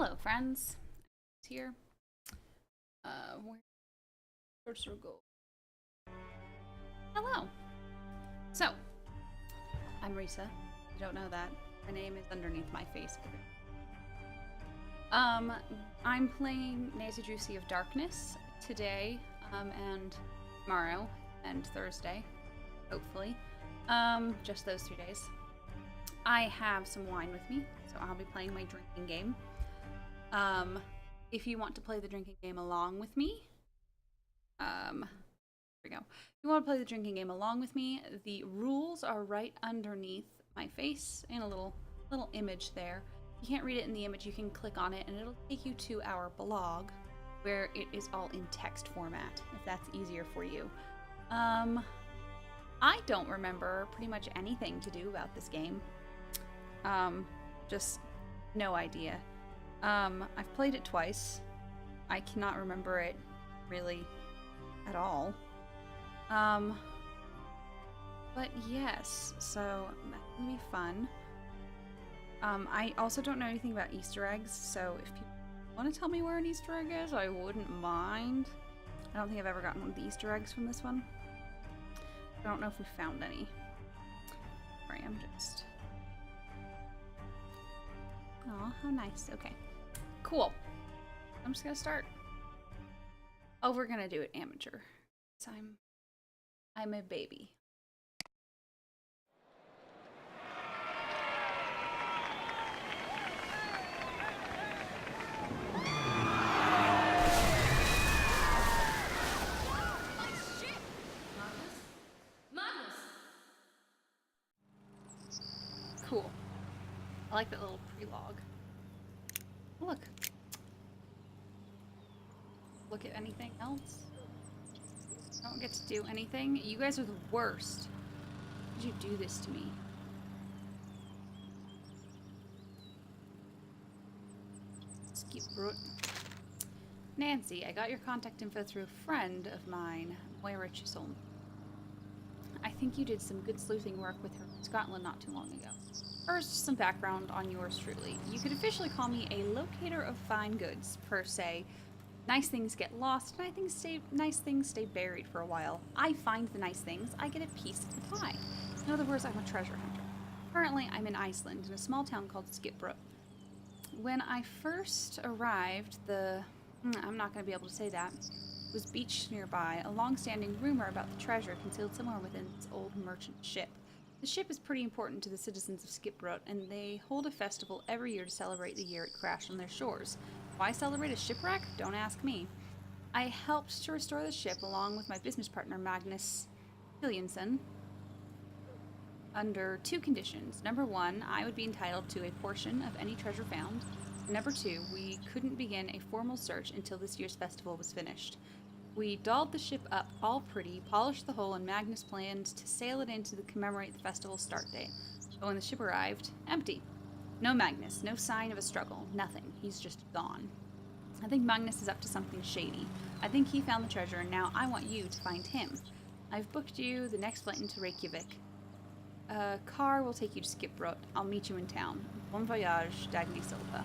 Hello, friends. It's here. Where's our goal? Hello. So, I'm Rissa. If you don't know that, my name is underneath my face. I'm playing Nancy Juicy of Darkness today, and tomorrow, and Thursday, hopefully. Just those 2 days. I have some wine with me, so I'll be playing my drinking game. If you want to play the drinking game along with me, here we go. If you want to play the drinking game along with me, the rules are right underneath my face and a little image there. If you can't read it in the image, you can click on it and it'll take you to our blog where it is all in text format, if that's easier for you. I don't remember pretty much anything to do about this game. Just no idea. I've played it twice. I cannot remember it really at all. But yes, so that's gonna be fun. I also don't know anything about Easter eggs, so if you want to tell me where an Easter egg is, I wouldn't mind. I don't think I've ever gotten one of the Easter eggs from this one. I don't know if we found any. Sorry, I'm just... Aw, how nice. Okay. Cool. I'm just gonna start. Oh, we're gonna do it amateur. So I'm a baby. Cool. I like that little pre-log. Look. Look at anything else? I don't get to do anything. You guys are the worst. Why did you do this to me? Skip root. Nancy, I got your contact info through a friend of mine, Moira Chisholm. I think you did some good sleuthing work with her in Scotland not too long ago. First, some background on yours truly. You could officially call me a locator of fine goods, per se. Nice things get lost, and nice things stay buried for a while. I find the nice things, I get a piece of the pie. In other words, I'm a treasure hunter. Currently, I'm in Iceland, in a small town called Skipbrot. When I first arrived, I'm not going to be able to say that, was beached nearby, a long-standing rumor about the treasure concealed somewhere within this old merchant ship. The ship is pretty important to the citizens of Skipbrot, and they hold a festival every year to celebrate the year it crashed on their shores. Why celebrate a shipwreck? Don't ask me. I helped to restore the ship along with my business partner Magnus Hillianson under two conditions. Number one, I would be entitled to a portion of any treasure found. Number two, we couldn't begin a formal search until this year's festival was finished. We dolled the ship up all pretty, polished the hull, and Magnus planned to sail it in to commemorate the festival's start date. But when the ship arrived, empty. No Magnus, no sign of a struggle, nothing. He's just gone. I think Magnus is up to something shady. I think he found the treasure, and now I want you to find him. I've booked you the next flight into Reykjavik. A car will take you to Skipbrot. I'll meet you in town. Bon voyage, Dagny Silva.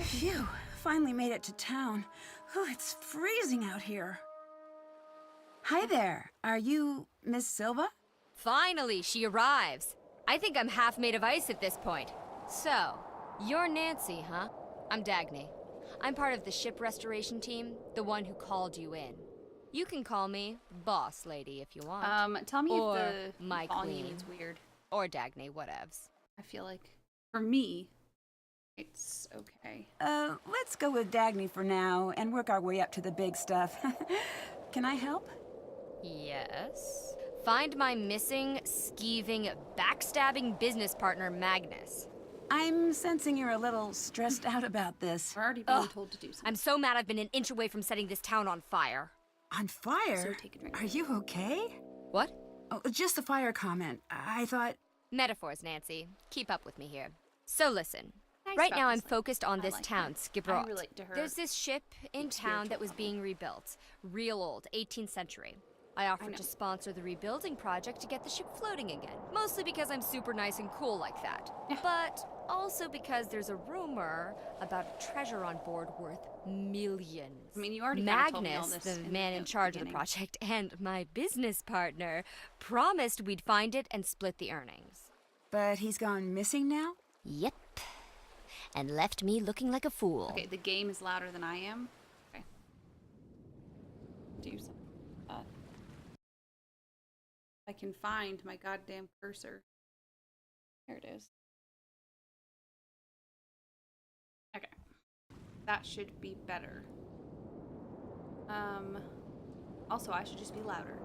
Phew, finally made it to town. Oh, it's freezing out here. Hi there. Are you Miss Silva? Finally, she arrives. I think I'm half made of ice at this point. So, you're Nancy, huh? I'm Dagny. I'm part of the ship restoration team, the one who called you in. You can call me Boss Lady if you want. Tell me or if the my volume queen. is weird. Or Dagny, whatevs. I feel like, for me, it's okay. Let's go with Dagny for now and work our way up to the big stuff. Can I help? Yes? Find my missing, skeeving, backstabbing business partner, Magnus. I'm sensing you're a little stressed out about this. We're already being told to do something. I'm so mad I've been an inch away from setting this town on fire. On fire? So take a drink. Are you okay? What? Oh, just the fire comment. I thought... Metaphors, Nancy. Keep up with me here. So listen. Nice Right now I'm practice, focused on I this like town, that. Skipbrot. I relate to her. There's this ship in town that was being rebuilt. Real old, 18th century. I offered know. to sponsor the rebuilding project to get the ship floating again. Mostly because I'm super nice and cool like that. Yeah. But also because there's a rumor about a treasure on board worth millions. I mean, you already kinda told me all Magnus, this the in man in charge of the beginning. project, and my business partner promised we'd find it and split the earnings. But he's gone missing now? Yep. And left me looking like a fool. Okay, the game is louder than I am. Okay. Do something about that. I can find my goddamn cursor. There it is. Okay. That should be better. Also, I should just be louder.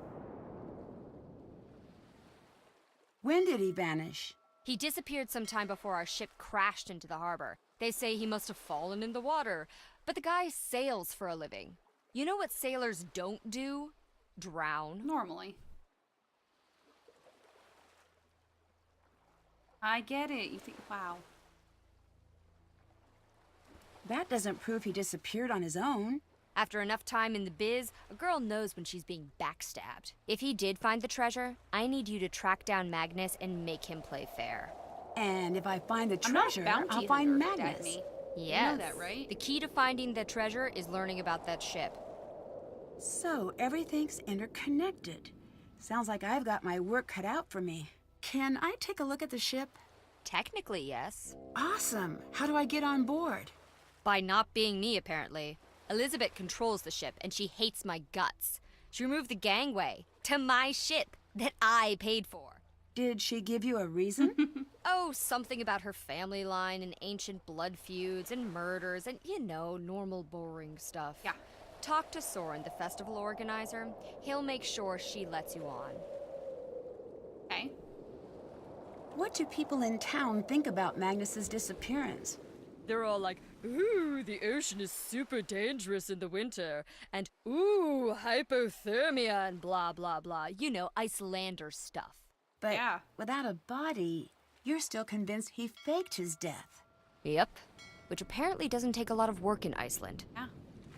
When did he vanish? He disappeared sometime before our ship crashed into the harbor. They say he must have fallen in the water, but the guy sails for a living. You know what sailors don't do? Drown. Normally. I get it. You think, wow. That doesn't prove he disappeared on his own. After enough time in the biz, a girl knows when she's being backstabbed. If he did find the treasure, I need you to track down Magnus and make him play fair. And if I find the I'm not a treasure, bounty I'll find hunter, Magnus. Dagny. Yes. You know that, right? The key to finding the treasure is learning about that ship. So everything's interconnected. Sounds like I've got my work cut out for me. Can I take a look at the ship? Technically, yes. Awesome. How do I get on board? By not being me, apparently. Elizabeth controls the ship, and she hates my guts. She removed the gangway to my ship that I paid for. Did she give you a reason? Oh, something about her family line and ancient blood feuds and murders and, you know, normal boring stuff. Yeah. Talk to Soren, the festival organizer. He'll make sure she lets you on. Okay. What do people in town think about Magnus's disappearance? They're all like, ooh, the ocean is super dangerous in the winter, and ooh, hypothermia and blah, blah, blah. You know, Icelander stuff. But Yeah. without a body, you're still convinced he faked his death. Yep. Which apparently doesn't take a lot of work in Iceland. Yeah.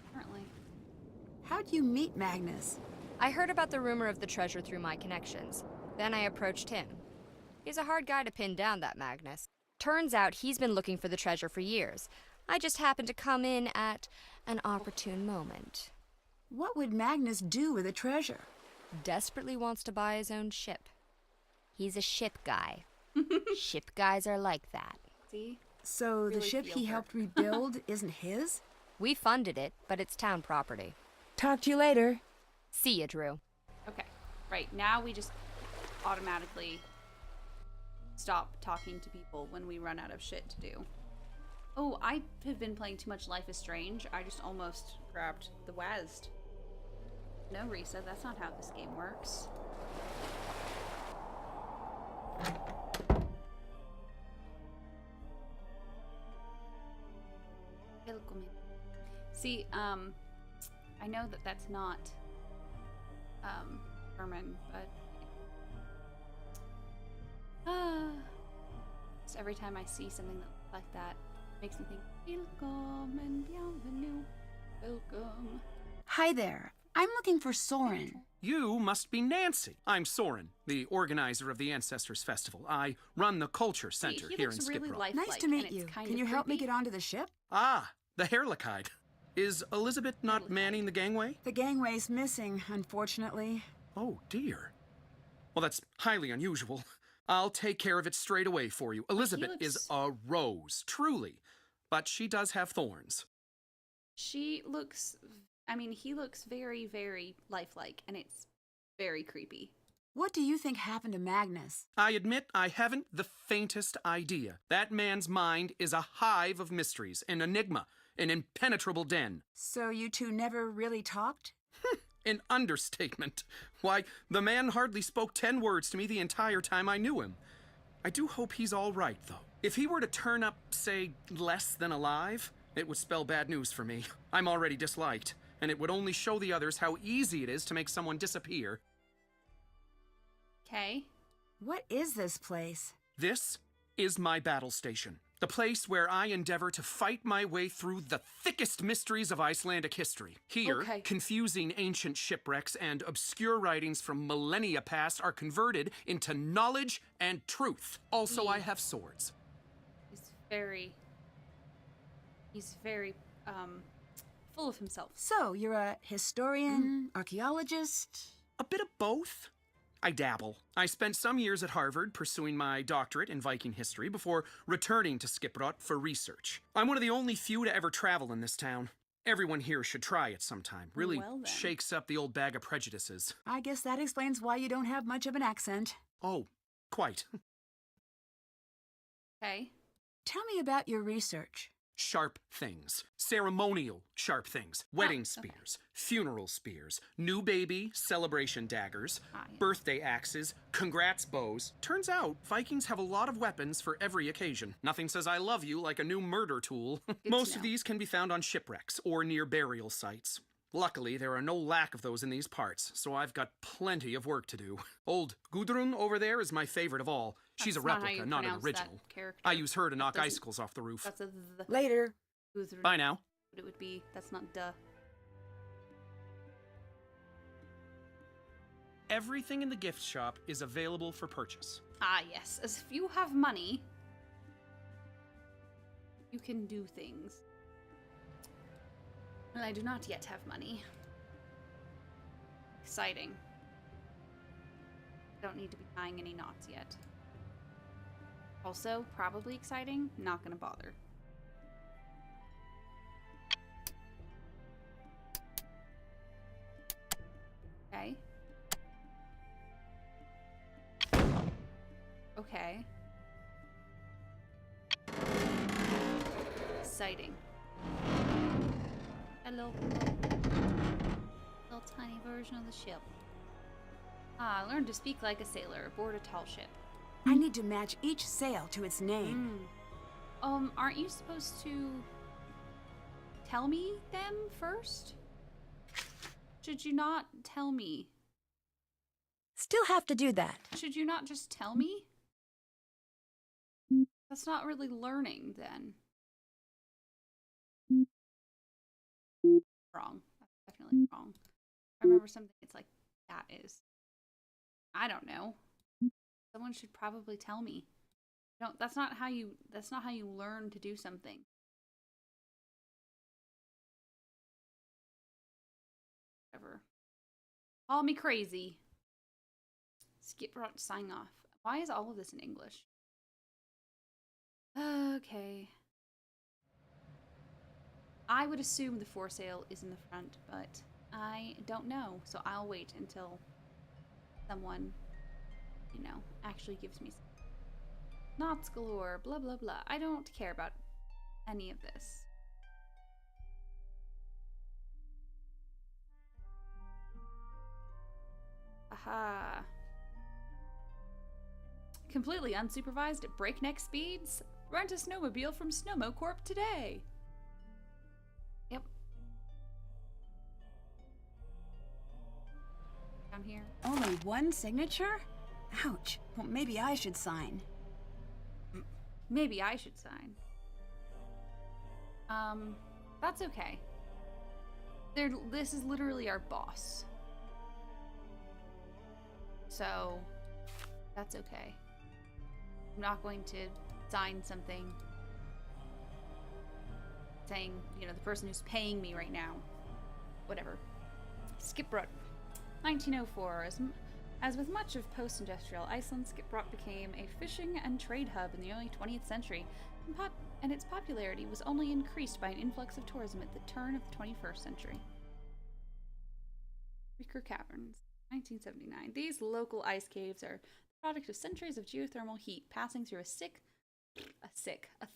Apparently. How'd you meet Magnus? I heard about the rumor of the treasure through my connections. Then I approached him. He's a hard guy to pin down, that Magnus. Turns out he's been looking for the treasure for years. I just happened to come in at an opportune moment. What would Magnus do with the treasure? Desperately wants to buy his own ship. He's a ship guy. Ship guys are like that. See? So the Really ship feel he her. helped rebuild isn't his? We funded it, but it's town property. Talk to you later. See ya, Drew. Okay. Right. Now we just automatically stop talking to people when we run out of shit to do. Oh, I have been playing too much Life is Strange. I just almost grabbed the WASD. No, Rissa, that's not how this game works. See, I know that that's not, German, but, just every time I see something that looks like that, it makes me think, Welcome and bienvenue, welcome. Hi there. I'm looking for Soren. You must be Nancy. I'm Soren, the organizer of the Ancestors Festival. I run the Culture Center he here looks in really Skip Row. lifelike, Nice to and meet it's you. kind Can of you help me creepy. get onto the ship? Ah, the Hairlickide. Is Elizabeth not manning the gangway? The gangway's missing, unfortunately. Oh, dear. Well, that's highly unusual. I'll take care of it straight away for you. Elizabeth is looks- a rose, truly. But she does have thorns. She looks, I mean, he looks very, very lifelike, and it's very creepy. What do you think happened to Magnus? I admit I haven't the faintest idea. That man's mind is a hive of mysteries, an enigma, an impenetrable den. So you two never really talked? An understatement. Why, the man hardly spoke 10 words to me the entire time I knew him. I do hope he's all right, though. If he were to turn up, say, less than alive, it would spell bad news for me. I'm already disliked, and it would only show the others how easy it is to make someone disappear. Okay. What is this place? This is my battle station. The place where I endeavor to fight my way through the thickest mysteries of Icelandic history. Here, Okay. confusing ancient shipwrecks and obscure writings from millennia past are converted into knowledge and truth. Also, I have swords. He's very, full of himself. So, you're a historian, archaeologist? A bit of both. I dabble. I spent some years at Harvard pursuing my doctorate in Viking history before returning to Skiprot for research. I'm one of the only few to ever travel in this town. Everyone here should try it sometime. Really Well then. shakes up the old bag of prejudices. I guess that explains why you don't have much of an accent. Oh, quite. Okay. Tell me about your research. Sharp things. Ceremonial sharp things. Wedding okay. spears. Funeral spears. New baby celebration daggers. Ah, yeah. Birthday axes. Congrats bows. Turns out, Vikings have a lot of weapons for every occasion. Nothing says I love you like a new murder tool. Most of these can be found on shipwrecks or near burial sites. Luckily, there are no lack of those in these parts, so I've got plenty of work to do. Old Gudrun over there is my favorite of all. She's a That's not how replica, you not an pronounce original. that character. I use her to knock doesn't- icicles off the roof. That's a th. Later. Gudrun. Bye now. But it would be, that's not duh. Everything in the gift shop is available for purchase. Ah, yes. As if you have money, you can do things. And I do not yet have money. Exciting. Don't need to be tying any knots yet. Also, probably exciting. Not gonna bother. Okay. Okay. Exciting. Hello. Little tiny version of the ship. Ah, learn to speak like a sailor aboard a tall ship. I need to match each sail to its name. Aren't you supposed to tell me them first? Should you not tell me? Still have to do that. Should you not just tell me? That's not really learning, then. Wrong. That's definitely wrong. I remember something it's like, that is. I don't know. Someone should probably tell me. No, that's not how you learn to do something. Whatever. Call me crazy. Skip brought sign off. Why is all of this in English? Okay. I would assume the foresail is in the front, but I don't know, so I'll wait until someone, actually gives me some. Knots galore, blah blah blah. I don't care about any of this. Aha. Completely unsupervised at breakneck speeds? Rent a snowmobile from Snowmo Corp today! Yep. Down here. Only one signature? Ouch. Well, maybe I should sign. Maybe I should sign. That's okay. This is literally our boss. So, that's okay. I'm not going to sign something saying, the person who's paying me right now. Whatever. Skiprot. 1904. As with much of post-industrial Iceland, Skiprot became a fishing and trade hub in the early 20th century, and its popularity was only increased by an influx of tourism at the turn of the 21st century. Ricker Caverns. 1979. These local ice caves are the product of centuries of geothermal heat passing through a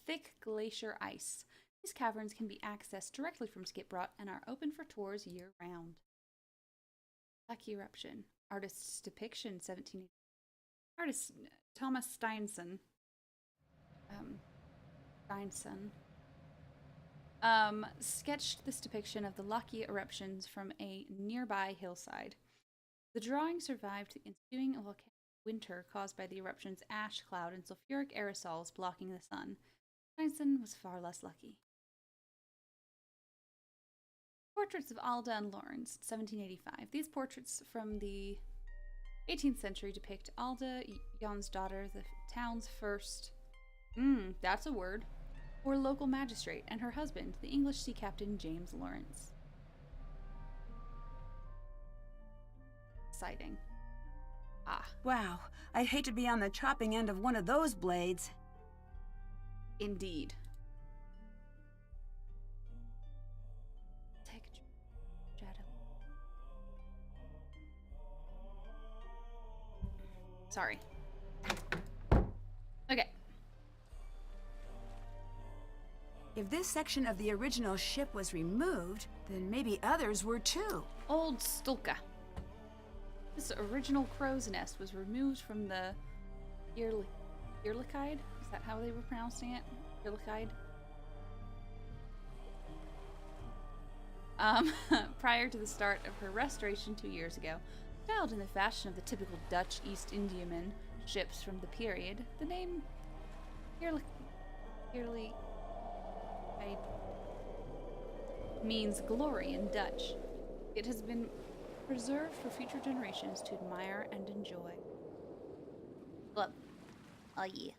thick glacier ice. These caverns can be accessed directly from Skiprot and are open for tours year-round. Lucky Eruption. Artist's depiction, 1780. Artist Thomas Steinson. Sketched this depiction of the lucky eruptions from a nearby hillside. The drawing survived the ensuing volcanic winter caused by the eruption's ash cloud and sulfuric aerosols blocking the sun. Tyson was far less lucky. Portraits of Alda and Lawrence, 1785. These portraits from the 18th century depict Alda, Jan's daughter, the town's first, that's a word, or local magistrate, and her husband, the English sea captain James Lawrence. Exciting. Ah. Wow, I'd hate to be on the chopping end of one of those blades. Indeed. Shadow. Sorry. Okay. If this section of the original ship was removed, then maybe others were too. Old Stulka. This original crow's nest was removed from the Irlikide? Is that how they were pronouncing it? Irlikide? Prior to the start of her restoration 2 years ago, styled in the fashion of the typical Dutch East Indiaman ships from the period, the name Irlikide means glory in Dutch. It has been preserved for future generations to admire and enjoy. Look. Oh yeah.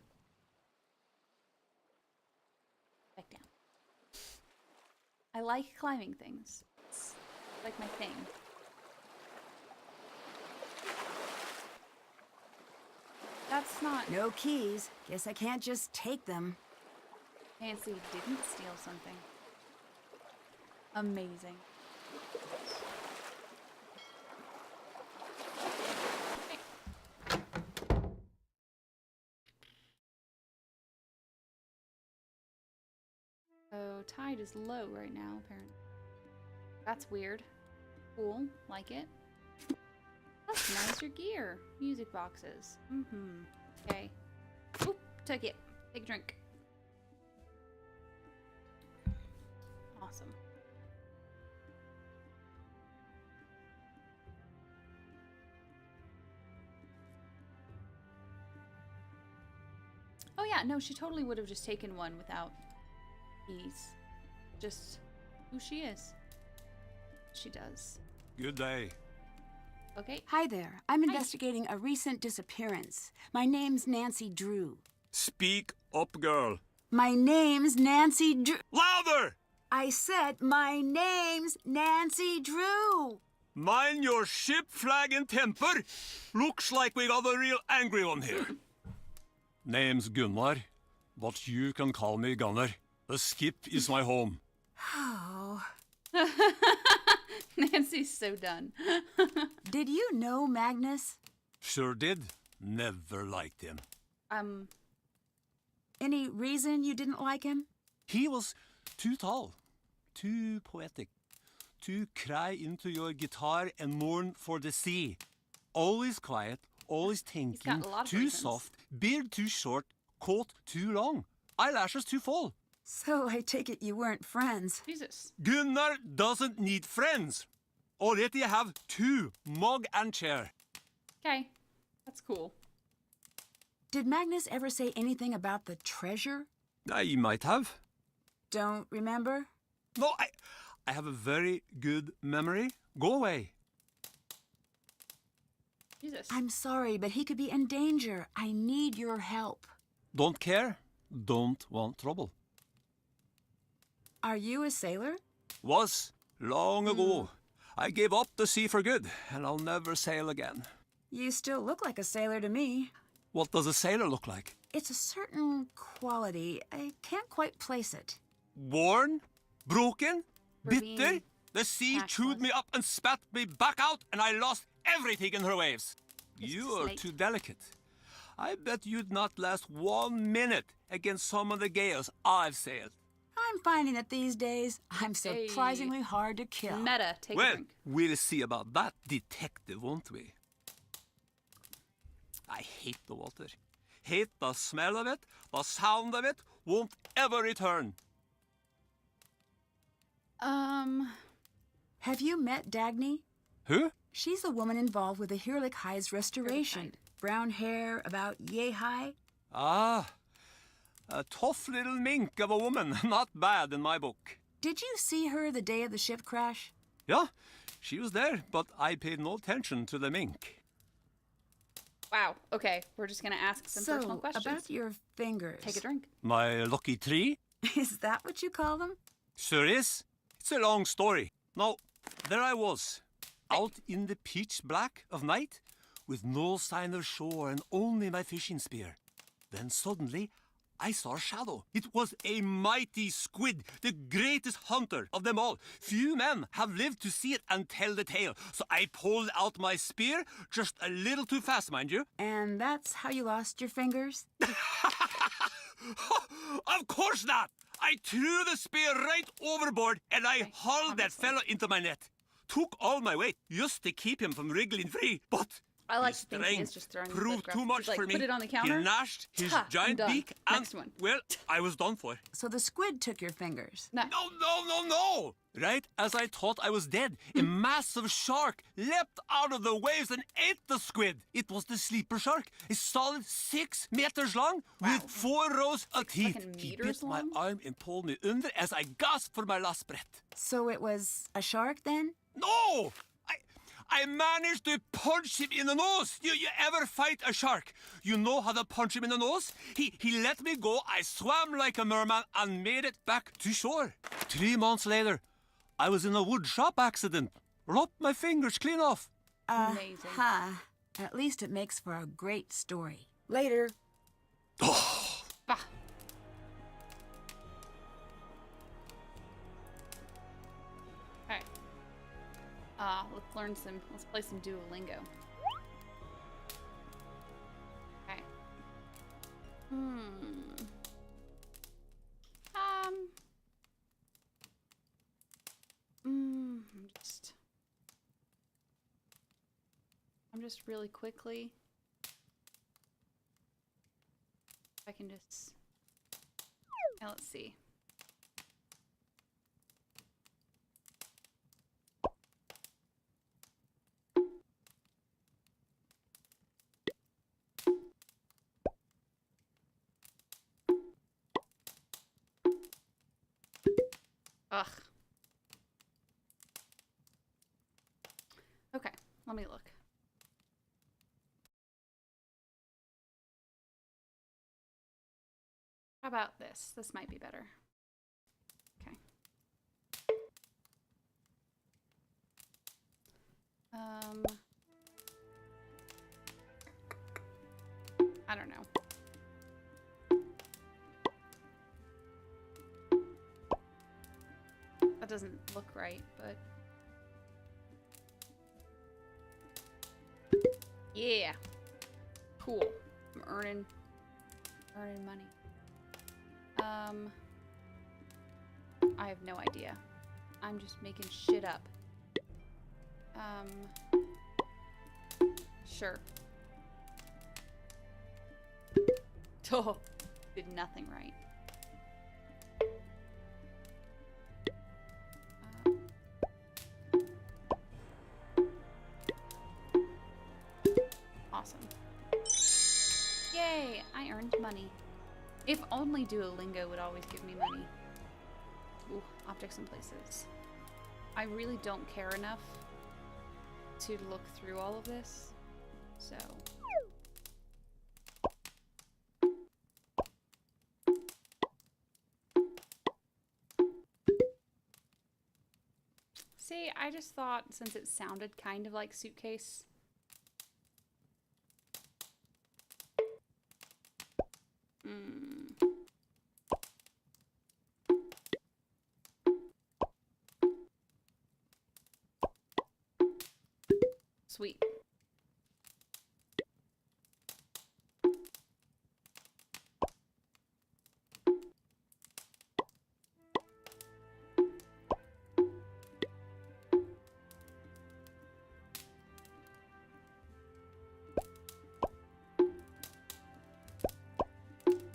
Back down. I like climbing things. It's like my thing. That's not... No keys. Guess I can't just take them. Nancy didn't steal something. Amazing. So, tide is low right now, apparently. That's weird. Cool. Like it. Customize your gear. Music boxes. Okay. Oop, took it. Take a drink. Awesome. Oh yeah, no, she totally would have just taken one without keys. Just who she is. She does. Good day. Okay. Hi there. I'm investigating a recent disappearance. My name's Nancy Drew. Speak up, girl. My name's Nancy Drew. Louder! I said my name's Nancy Drew. Mind your ship, flag, and temper. Looks like we got a real angry one here. Name's Gunnar, but you can call me Gunnar. The skip is my home. Oh. Nancy's so done. Did you know Magnus? Sure did. Never liked him. Any reason you didn't like him? He was too tall, too poetic, to cry into your guitar and mourn for the sea. Always quiet, always thinking, got a lot of too reasons. soft, beard too short, coat too long, eyelashes too full. So I take it you weren't friends. Jesus. Gunnar doesn't need friends. Already have two, mug and chair. Okay. That's cool. Did Magnus ever say anything about the treasure? I might have. Don't remember? No, I have a very good memory. Go away. Jesus. I'm sorry, but he could be in danger. I need your help. Don't care. Don't want trouble. Are you a sailor? Was long ago. I gave up the sea for good, and I'll never sail again. You still look like a sailor to me. What does a sailor look like? It's a certain quality. I can't quite place it. Worn? Broken? We're Bitter? being The sea tactless. chewed me up and spat me back out, and I lost everything in her waves. You are slate. too delicate. I bet you'd not last 1 minute against some of the gales I've sailed. I'm finding that these days, I'm surprisingly hard to kill. Meta. Take a Well, drink. we'll see about that, detective, won't we? I hate the water. Hate the smell of it, the sound of it, won't ever return. Have you met Dagny? Who? She's the woman involved with the Hirlik restoration. Brown hair, about yay high. Ah, A tough little mink of a woman. Not bad in my book. Did you see her the day of the ship crash? Yeah, she was there, but I paid no attention to the mink. Wow. Okay, we're just gonna ask some personal questions. About your fingers. Take a drink. My lucky tree? Is that what you call them? Sure is. It's a long story. Now, there I was, out in the pitch black of night, with no sign of shore and only my fishing spear. Then suddenly, I saw a shadow. It was a mighty squid, the greatest hunter of them all. Few men have lived to see it and tell the tale. So I pulled out my spear, just a little too fast, mind you. And that's how you lost your fingers? Of course not! I threw the spear right overboard and I hauled that fellow into my net. Took all my weight just to keep him from wriggling free, but I like his to think he is strength just throwing proved the too much like, for me. Put it on the counter. He gnashed his Ha, I'm giant done. beak and, Next one. well, I was done for. So the squid took your fingers. No. No! Right as I thought I was dead, a massive shark leapt out of the waves and ate the squid. It was the sleeper shark, a solid 6 meters long with 4 rows of teeth. fucking He meters bit my long? arm and pulled me under as I gasped for my last breath. So it was a shark then? No! I managed to punch him in the nose. You ever fight a shark? You know how to punch him in the nose? He let me go. I swam like a merman and made it back to shore. 3 months later, I was in a wood shop accident. Lopped my fingers clean off. Amazing. Ha. At least it makes for a great story. Later. Bah. Okay. Let's play some Duolingo. Okay. I'm just really quickly. If I can just. Now let's see. Ugh. Okay, let me look. How about this? This might be better. Okay. I don't know. That doesn't look right, but yeah. Cool. I'm earning money. I have no idea. I'm just making shit up. Sure. Oh, did nothing right. Awesome. Yay, I earned money. If only Duolingo would always give me money. Ooh, objects and places. I really don't care enough to look through all of this, so. See, I just thought since it sounded kind of like suitcase. Sweet.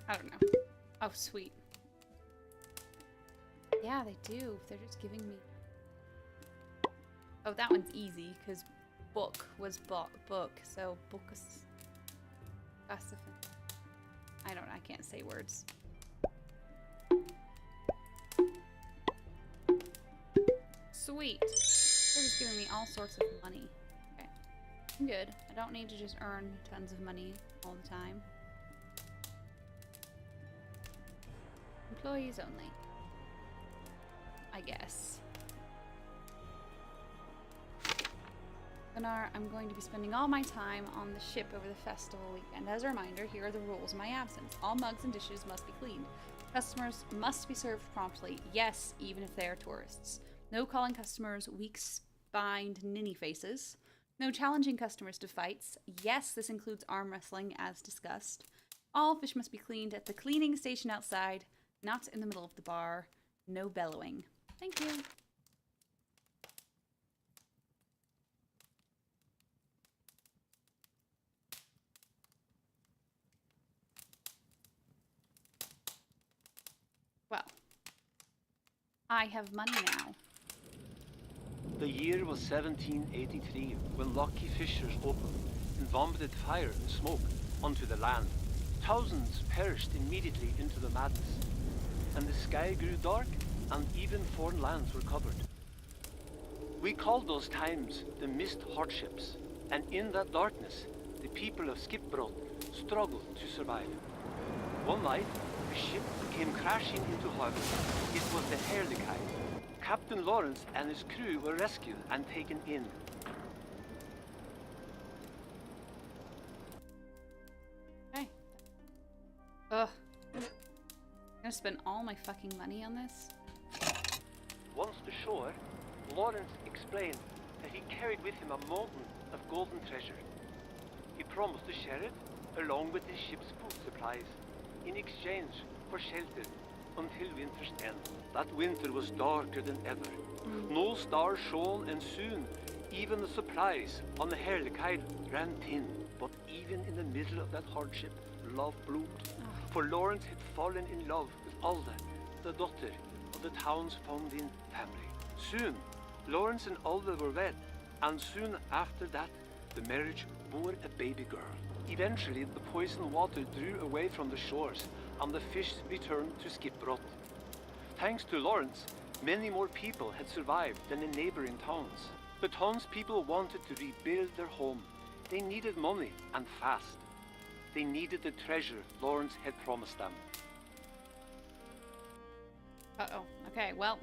I don't know. Oh, sweet. Yeah, they do. They're just giving me... Oh, that one's easy, because book was book, so book is... I don't know, I can't say words. Sweet. They're just giving me all sorts of money. Okay. I'm good. I don't need to just earn tons of money all the time. Employees only. I guess. Gunnar, I'm going to be spending all my time on the ship over the festival weekend. As a reminder, here are the rules in my absence. All mugs and dishes must be cleaned. Customers must be served promptly. Yes, even if they are tourists. No calling customers weak-spined ninny faces. No challenging customers to fights. Yes, this includes arm wrestling, as discussed. All fish must be cleaned at the cleaning station outside, not in the middle of the bar. No bellowing. Thank you. Well, I have money now. The year was 1783 when lucky fishers opened and vomited fire and smoke onto the land. Thousands perished immediately into the madness, and the sky grew dark and even foreign lands were covered. We called those times the mist hardships, and in that darkness, the people of Skipbrot struggled to survive. One night, a ship came crashing into harbor. It was the Herlikai. Captain Lawrence and his crew were rescued and taken in. Okay. Ugh. I'm gonna spend all my fucking money on this? Once ashore, Lawrence explained that he carried with him a mountain of golden treasure. He promised to share it along with his ship's food supplies in exchange for shelter until winter's end. That winter was darker than ever. No stars shone, and soon even the supplies on the Herlikai ran thin. But even in the middle of that hardship, love bloomed. For Lawrence had fallen in love with Alda, the daughter of the town's founding family. Soon, Lawrence and Alda were wed, and soon after that, the marriage bore a baby girl. Eventually, the poisoned water drew away from the shores, and the fish returned to Skipbrot. Thanks to Lawrence, many more people had survived than in neighboring towns. The townspeople wanted to rebuild their home. They needed money, and fast. They needed the treasure Lawrence had promised them. Uh-oh. Okay, well.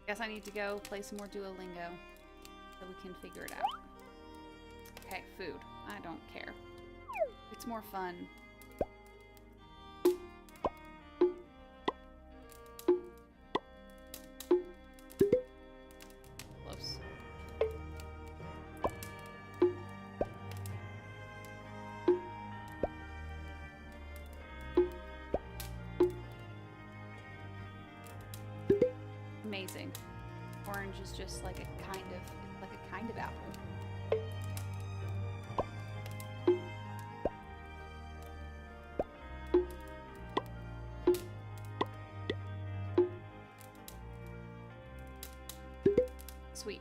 Guess I need to go play some more Duolingo so we can figure it out. Okay, food. I don't care. It's more fun. Close. Amazing. Orange is just like a kind of apple. Sweet.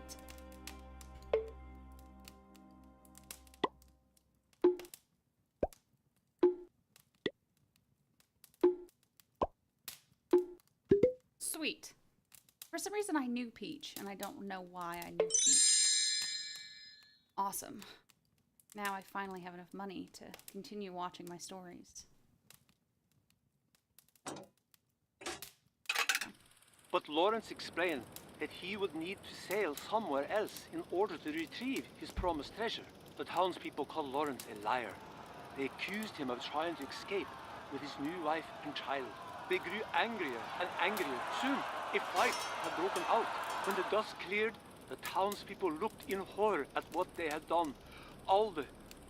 Sweet. For some reason I knew Peach, and I don't know why I knew Peach. Awesome. Now I finally have enough money to continue watching my stories. But Lawrence explained that he would need to sail somewhere else in order to retrieve his promised treasure. The townspeople called Lawrence a liar. They accused him of trying to escape with his new wife and child. They grew angrier and angrier. Soon, a fight had broken out. When the dust cleared, the townspeople looked in horror at what they had done. Alda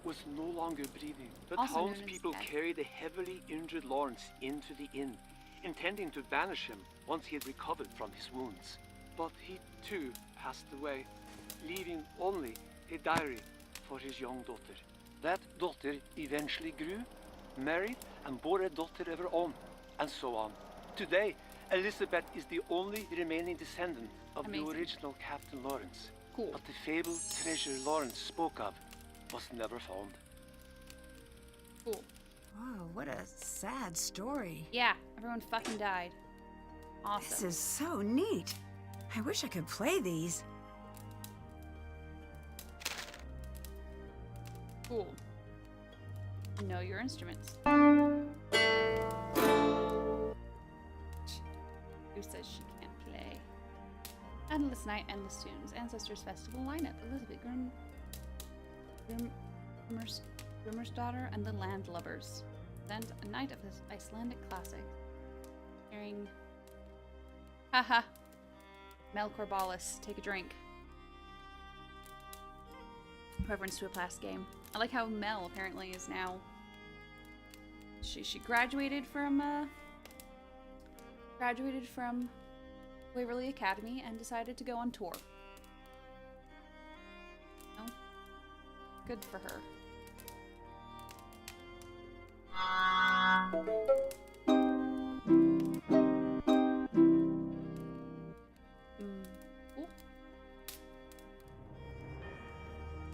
was no longer breathing. The Also known as townspeople dead. carried the heavily injured Lawrence into the inn, intending to banish him once he had recovered from his wounds. But he too passed away, leaving only a diary for his young daughter. That daughter eventually grew, married, and bore a daughter of her own, and so on. Today, Elizabeth is the only remaining descendant of Amazing. the original Captain Lawrence. Cool. But the fabled treasure Lawrence spoke of was never found. Cool. Whoa, what a sad story. Yeah, everyone fucking died. Awesome. This is so neat. I wish I could play these. Cool. Know your instruments. Who says she can't play? Endless Night, Endless Tunes, Ancestors Festival lineup, Elizabeth Grimmer's Daughter, and the Landlubbers. Then a night of this Icelandic classic. Hearing... Haha. Mel Corballis, take a drink. Reference to a past game. I like how Mel apparently is now... She graduated from Waverly Academy and decided to go on tour. Oh, good for her. Cool.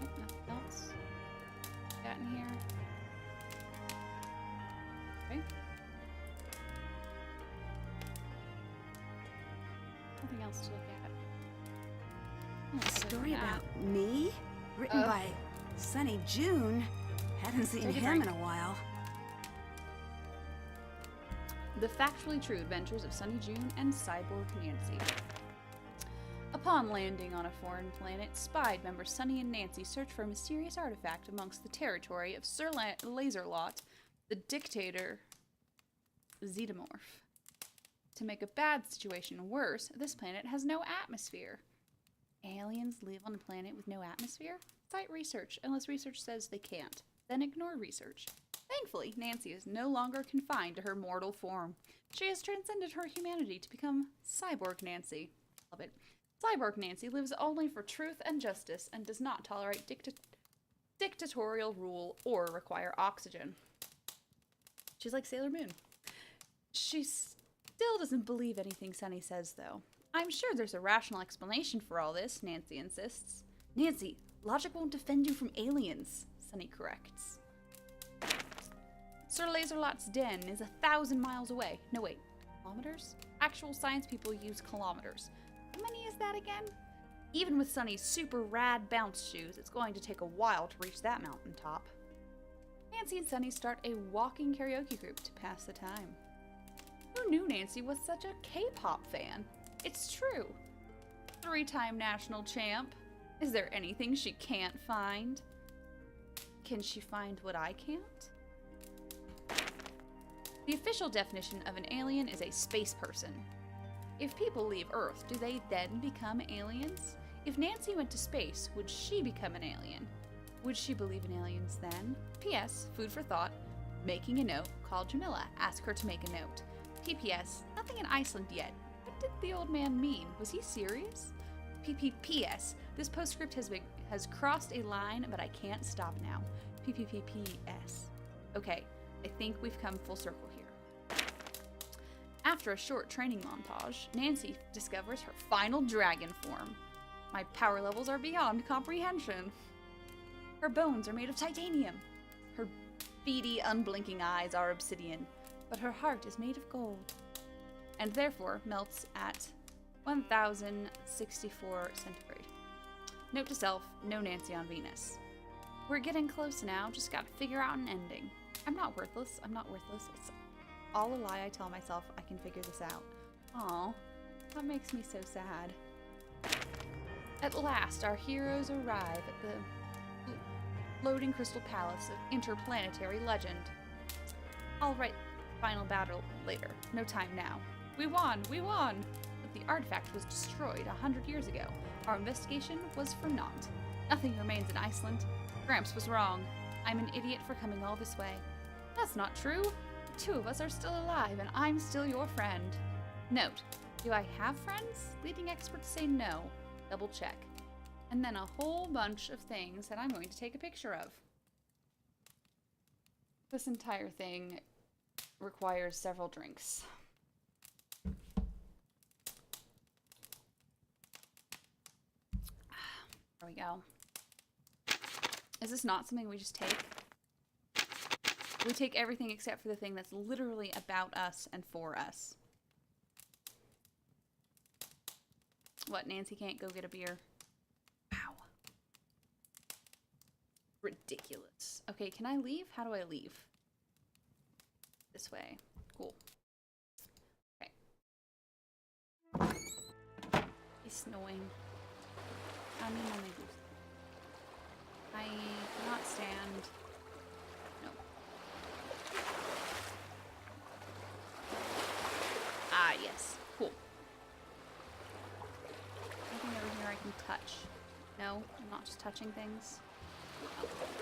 Oh, nothing else. Got in here. Okay. Nothing else to look at. Oh, A so story now- about me? Written by Sunny June. Hadn't seen Take a him drink. in a while. The Factually True Adventures of Sunny June and Cyborg Nancy. Upon landing on a foreign planet, SPIDE members Sunny and Nancy search for a mysterious artifact amongst the territory of Sir Laserlot, the dictator Xenomorph. To make a bad situation worse, this planet has no atmosphere. Aliens live on a planet with no atmosphere? Cite research, unless research says they can't. Then ignore research. Thankfully, Nancy is no longer confined to her mortal form. She has transcended her humanity to become Cyborg Nancy. Love it. Cyborg Nancy lives only for truth and justice and does not tolerate dictatorial rule or require oxygen. She's like Sailor Moon. She still doesn't believe anything Sunny says, though. I'm sure there's a rational explanation for all this, Nancy insists. Nancy, logic won't defend you from aliens, Sunny corrects. Sir Laserlot's den is 1,000 miles away. No, wait, kilometers? Actual science people use kilometers. How many is that again? Even with Sunny's super rad bounce shoes, it's going to take a while to reach that mountaintop. Nancy and Sunny start a walking karaoke group to pass the time. Who knew Nancy was such a K-pop fan? It's true. 3-time national champ. Is there anything she can't find? Can she find what I can't? The official definition of an alien is a space person. If people leave Earth, do they then become aliens? If Nancy went to space, would she become an alien? Would she believe in aliens then? P.S. Food for thought. Making a note. Call Jamila. Ask her to make a note. P.P.S. Nothing in Iceland yet. What did the old man mean? Was he serious? P.P.P.S. This postscript has crossed a line, but I can't stop now. P.P.P.P.S. Okay, I think we've come full circle here. After a short training montage, Nancy discovers her final dragon form. My power levels are beyond comprehension. Her bones are made of titanium. Her beady, unblinking eyes are obsidian, but her heart is made of gold, and therefore melts at 1064 centigrade. Note to self, no Nancy on Venus. We're getting close now, just gotta figure out an ending. I'm not worthless, It's all a lie I tell myself I can figure this out. Aw, that makes me so sad. At last, our heroes arrive at the floating crystal palace of interplanetary legend. I'll write final battle later, no time now. We won! But the artifact was destroyed 100 years ago. Our investigation was for naught. Nothing remains in Iceland. Gramps was wrong. I'm an idiot for coming all this way. That's not true. The 2 of us are still alive, and I'm still your friend. Note, do I have friends? Leading experts say no. Double check. And then a whole bunch of things that I'm going to take a picture of. This entire thing requires several drinks. There we go. Is this not something we just take? We take everything except for the thing that's literally about us and for us. What, Nancy can't go get a beer? Ow. Ridiculous. Okay, can I leave? How do I leave? This way. Cool. Okay. It's annoying. I mean, only do. I cannot stand. No. Ah, yes. Cool. Anything over here I can touch? No, I'm not just touching things.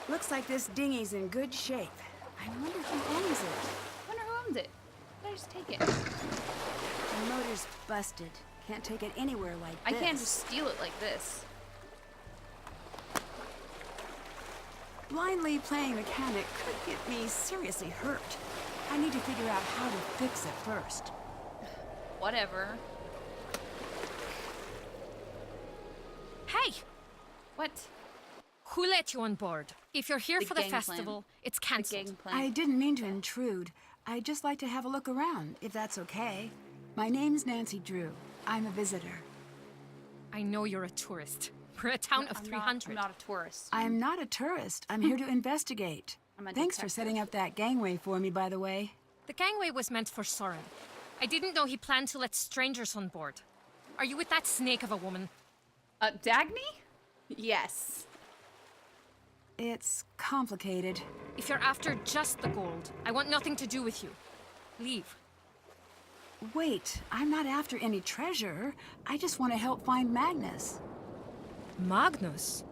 Looks like this dinghy's in good shape. I wonder who owns it. I wonder who owns it. Did I just take it? The motor's busted. Can't take it anywhere like I this. can't just steal it like this. Blindly playing mechanic could get me seriously hurt. I need to figure out how to fix it first. Whatever. Hey! What? Who let you on board? If you're here The for the gang plan. festival, it's The cancelled. gang plan. I didn't mean to intrude. I'd just like to have a look around, if that's okay. My name's Nancy Drew. I'm a visitor. I know you're a tourist. We're a town of I'm 300. I'm not a tourist. I'm not a tourist. I'm here to investigate. I'm a Thanks for detective. setting up that gangway for me, by the way. The gangway was meant for Soren. I didn't know he planned to let strangers on board. Are you with that snake of a woman? Dagny? Yes. It's complicated. If you're after just the gold, I want nothing to do with you. Leave. Wait, I'm not after any treasure. I just want to help find Magnus. Magnus?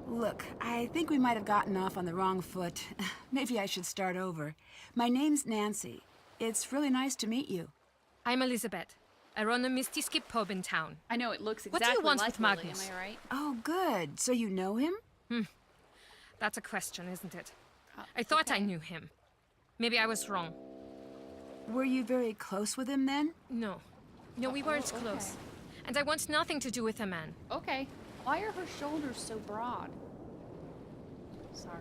Look, I think we might have gotten off on the wrong foot. Maybe I should start over. My name's Nancy. It's really nice to meet you. I'm Elizabeth. I run a Misty Skip pub in town. I know it looks What exactly do you want like with Lily, Magnus? am I right? Oh, good. So you know him? That's a question, isn't it? I thought I okay. knew him. Maybe I was wrong. Were you very close with him then? No. No, we weren't okay. close. And I want nothing to do with a man. Okay. Why are her shoulders so broad? Sorry.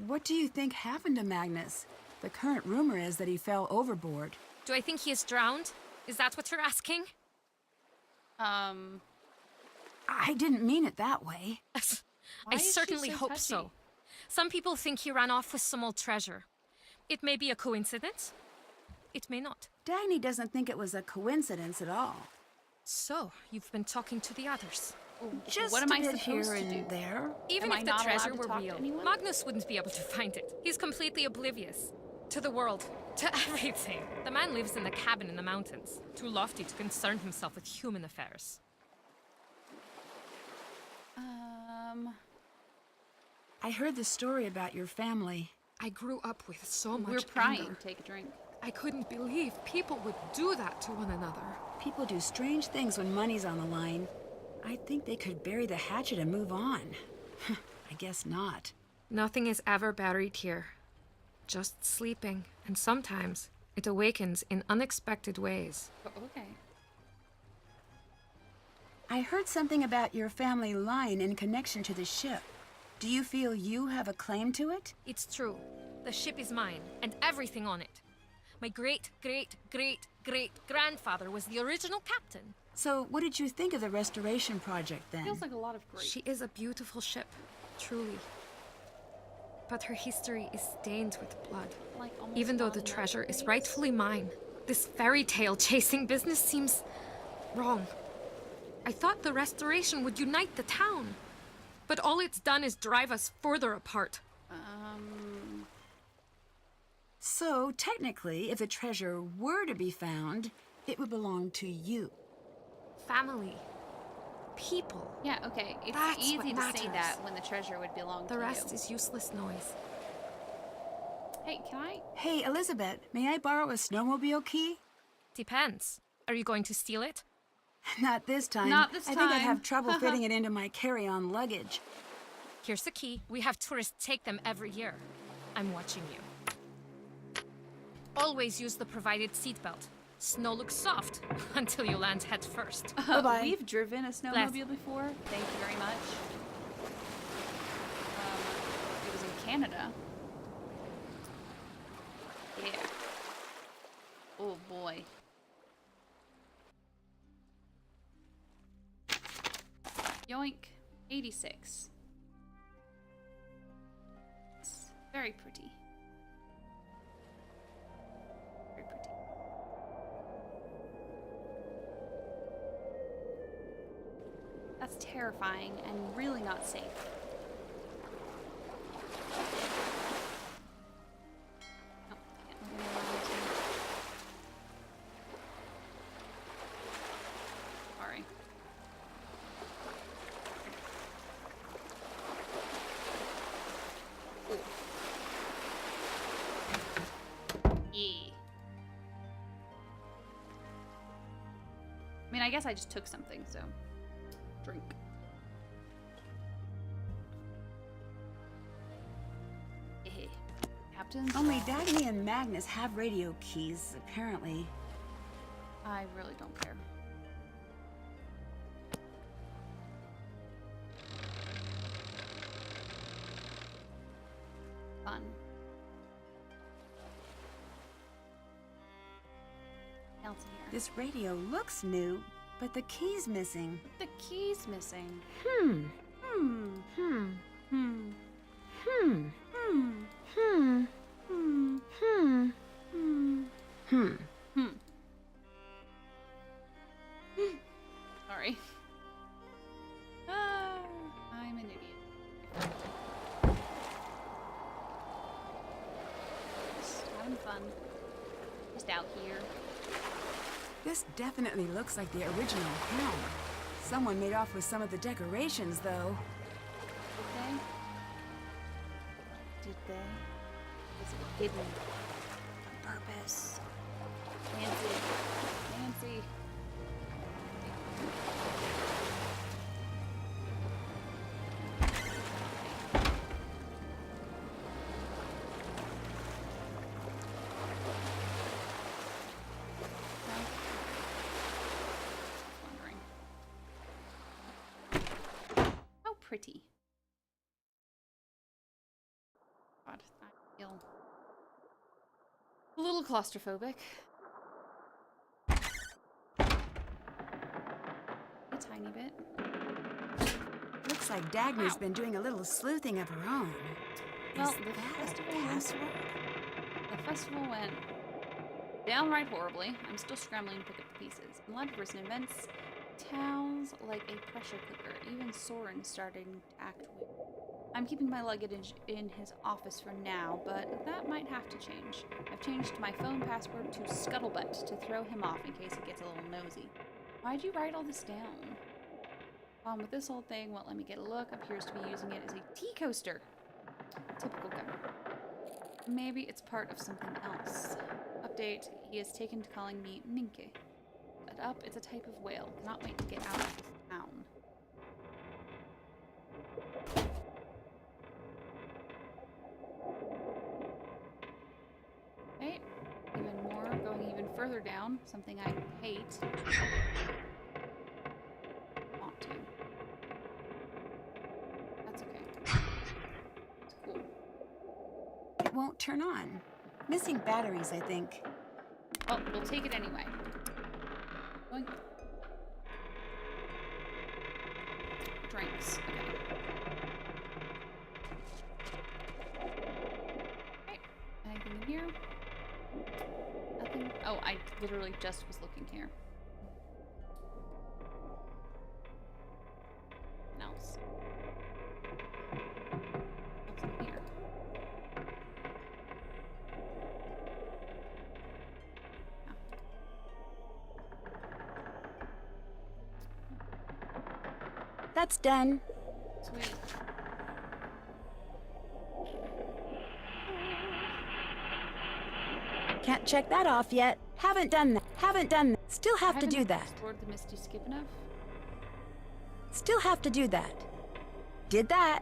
What do you think happened to Magnus? The current rumor is that he fell overboard. Do I think he is drowned? Is that what you're asking? I didn't mean it that way. I is she certainly so hope touchy? so. Some people think he ran off with some old treasure. It may be a coincidence. It may not. Dagny doesn't think it was a coincidence at all. So, you've been talking to the others. Just what am a I bit supposed here to and do? there. Even Am if I the not allowed treasure to were talk to real, anyone? Magnus wouldn't be able to find it. He's completely oblivious. To the world. To everything. The man lives in a cabin in the mountains. Too lofty to concern himself with human affairs. I heard the story about your family. I grew up with so much We're prying. anger. Take a drink. I couldn't believe people would do that to one another. People do strange things when money's on the line. I think they could bury the hatchet and move on. I guess not. Nothing is ever buried here. Just sleeping. And sometimes it awakens in unexpected ways. Okay. I heard something about your family line in connection to the ship. Do you feel you have a claim to it? It's true. The ship is mine, and everything on it. My great-great-great-great-grandfather was the original captain. So what did you think of the restoration project then? Feels like a lot of great. She is a beautiful ship, truly. But her history is stained with blood. Like almost Even though the modern treasure is ways. rightfully mine, this fairy tale chasing business seems wrong. I thought the restoration would unite the town. But all it's done is drive us further apart. So technically, if the treasure were to be found, it would belong to you. Family. People. Yeah, okay. It's That's easy what to say matters. that when the treasure would belong to The rest you. is useless noise. Hey, can I? Hey, Elizabeth, may I borrow a snowmobile key? Depends. Are you going to steal it? Not this time. Not this I think I'd time. have trouble fitting it into my carry-on luggage. Here's the key. We have tourists take them every year. I'm watching you. Always use the provided seatbelt. Snow looks soft until you land head first. Bye-bye. We've driven a snowmobile before. Thank you very much. It was in Canada. Yeah. Oh boy. 86. It's very pretty. Very pretty. That's terrifying and really not safe. Oh, can't move any around this one. Sorry. Yeah. I mean, I guess I just took something, so drink. Eh. Captain? Only Dagny and Magnus have radio keys, apparently. I really don't care. Fun. Else in here. This radio looks new, but the key's missing. The key's missing. Hmm. Hmm. Hmm. Hmm. Hmm. Hmm. Hmm. Hmm. Hmm. Hmm. Hmm. Hmm. Sorry. Ah, I'm an idiot. Just having fun. Just out here. This definitely looks like the original helm. Someone made off with some of the decorations, though. Did they? Did they? Was it hidden on purpose? Nancy. Nancy. Wondering. How pretty. God, I feel a little claustrophobic. A tiny bit. Looks like Dagny's Wow. been doing a little sleuthing of her own. Well, Is the that a festival went- password? The festival went downright horribly. I'm still scrambling to pick up the pieces. In light of recent events, towns like a pressure cooker. Even Soren's starting to act weird. I'm keeping my luggage in his office for now, but that might have to change. I've changed my phone password to Scuttlebutt to throw him off in case he gets a little nosy. Why'd you write all this down? With this whole thing won't let me get a look. Appears to be using it as a tea coaster. Typical guy. Maybe it's part of something else. Update, he has taken to calling me Minke. But up, it's a type of whale. Cannot wait to get out of this town. Okay, even more, going even further down. Something I hate. Want to. That's okay. It's cool. It won't turn on. Missing batteries, I think. Well, we'll take it anyway. Going. Drinks. Okay. Okay. Anything in here? Nothing. Oh, I literally just was looking here. Nothing else. What's in here? That's done. Sweet. Can't check that off yet. Haven't done that. Haven't done that. Still have to do that. Explored the Misty Skip enough. Still have to do that. Did that.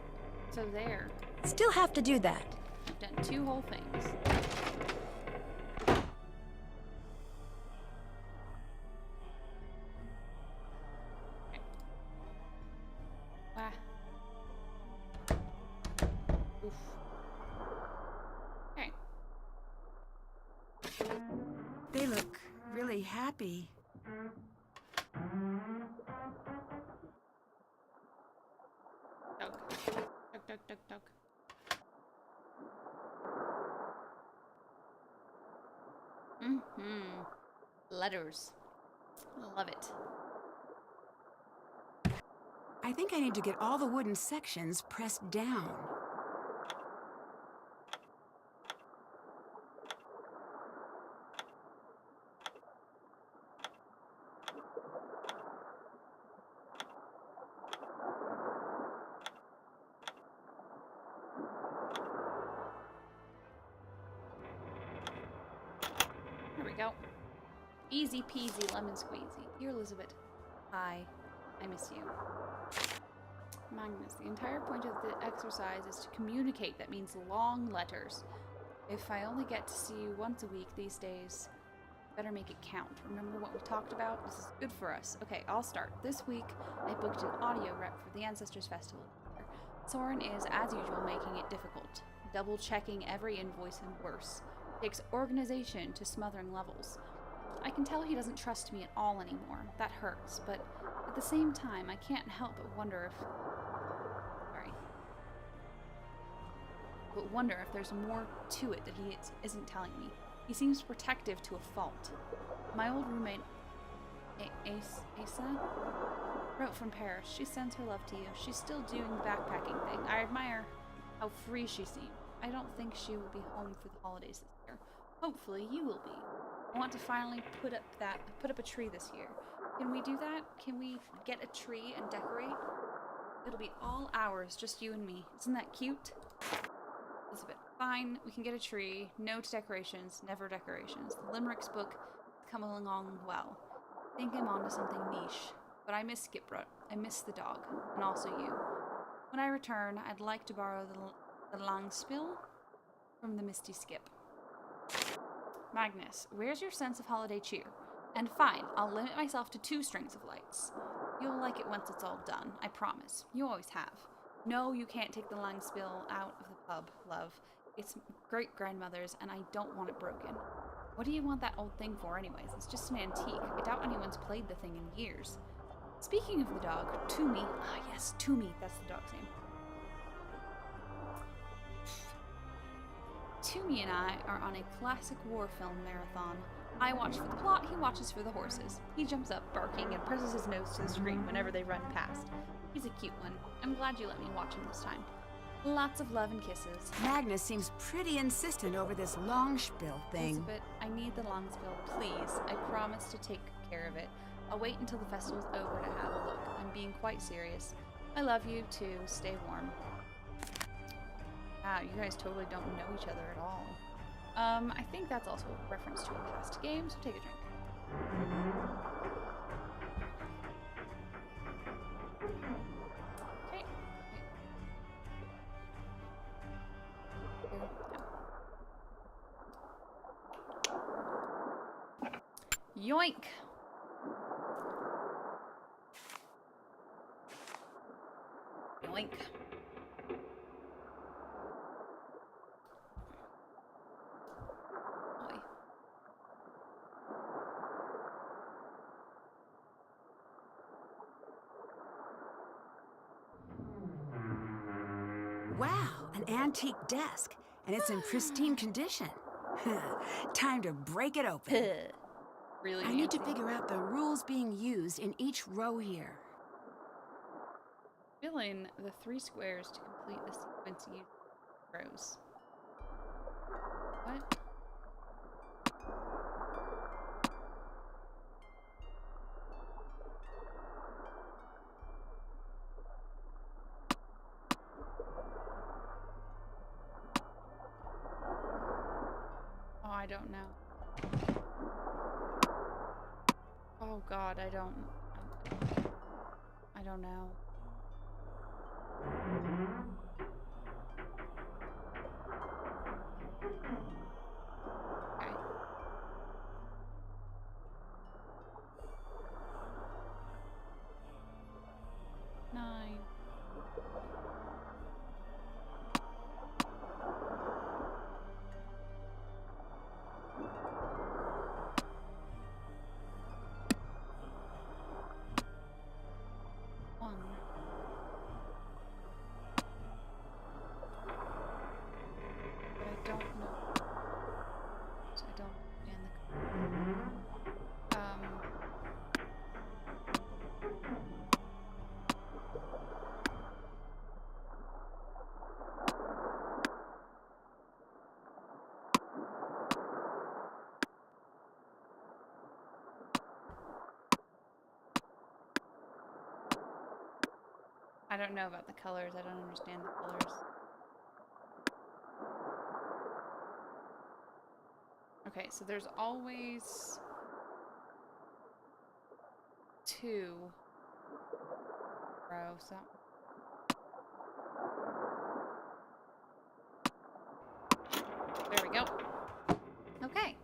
So there. Still have to do that. I've done 2 whole things. Okay. Wow. Oof. Okay. They look really happy. duck, duck, duck. Letters. Love it. I think I need to get all the wooden sections pressed down. There we go. Easy peasy lemon squeezy. Dear Elizabeth, hi. I miss you. Magnus, the entire point of the exercise is to communicate. That means long letters. If I only get to see you once a week these days, better make it count. Remember what we talked about? This is good for us. Okay, I'll start. This week, I booked an audio rep for the Ancestors Festival. Soren is, as usual, making it difficult. Double-checking every invoice and worse. Takes organization to smothering levels. I can tell he doesn't trust me at all anymore. That hurts, but at the same time, I can't help but wonder if... wonder if there's more to it that he isn't telling me. He seems protective to a fault. My old roommate, Asa, wrote from Paris. She sends her love to you. She's still doing the backpacking thing. I admire how free she seems. I don't think she will be home for the holidays this year. Hopefully you will be. I want to finally put up a tree this year. Can we do that? Can we get a tree and decorate? It'll be all ours, just you and me. Isn't that cute? Elizabeth, fine, we can get a tree. No to decorations, never decorations. The Limericks book is coming along well. I think I'm onto something niche. But I miss Skiprut. I miss the dog. And also you. When I return, I'd like to borrow the Langspiel from the Misty Skip. Magnus, where's your sense of holiday cheer? And fine, I'll limit myself to 2 strings of lights. You'll like it once it's all done, I promise. You always have. No, you can't take the Langspiel out of the pub, love. It's great-grandmother's, and I don't want it broken. What do you want that old thing for anyways? It's just an antique. I doubt anyone's played the thing in years. Speaking of the dog, Toomey. Ah, yes, Toomey. That's the dog's name. Toomey and I are on a classic war film marathon. I watch for the plot, he watches for the horses. He jumps up, barking, and presses his nose to the screen whenever they run past. He's a cute one. I'm glad you let me watch him this time. Lots of love and kisses. Magnus seems pretty insistent over this Langspiel thing. Elizabeth, I need the Langspiel, please. I promise to take care of it. I'll wait until the festival's over to have a look. I'm being quite serious. I love you, too. Stay warm. Wow, you guys totally don't know each other at all. I think that's also a reference to a past game, so take a drink. Okay. Yoink! Yoink. Oi. Wow, an antique desk, and it's in pristine condition. Time to break it open. Really I need to fancy. figure out the rules being used in each row here. Fill in the 3 squares to complete the sequence using rows. What? Oh, I don't know. Oh God, I don't know. Okay. Nine. One. I don't know about the colors. I don't understand the colors. Okay, so there's always 2 row, so there we go. Okay.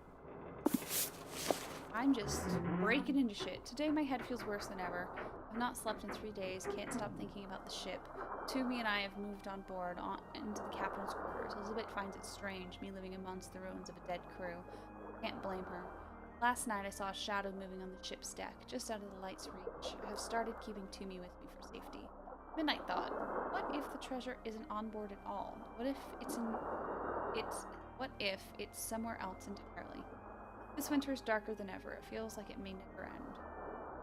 I'm just breaking into shit. Today my head feels worse than ever. I've not slept in 3 days, can't stop thinking about the ship. Toomey and I have moved on board into the captain's quarters. Elizabeth finds it strange, me living amongst the ruins of a dead crew. Can't blame her. Last night I saw a shadow moving on the ship's deck, just out of the light's reach. I have started keeping Toomey with me for safety. Midnight thought, what if the treasure isn't on board at all? What if it's somewhere else entirely? This winter is darker than ever. It feels like it may never end.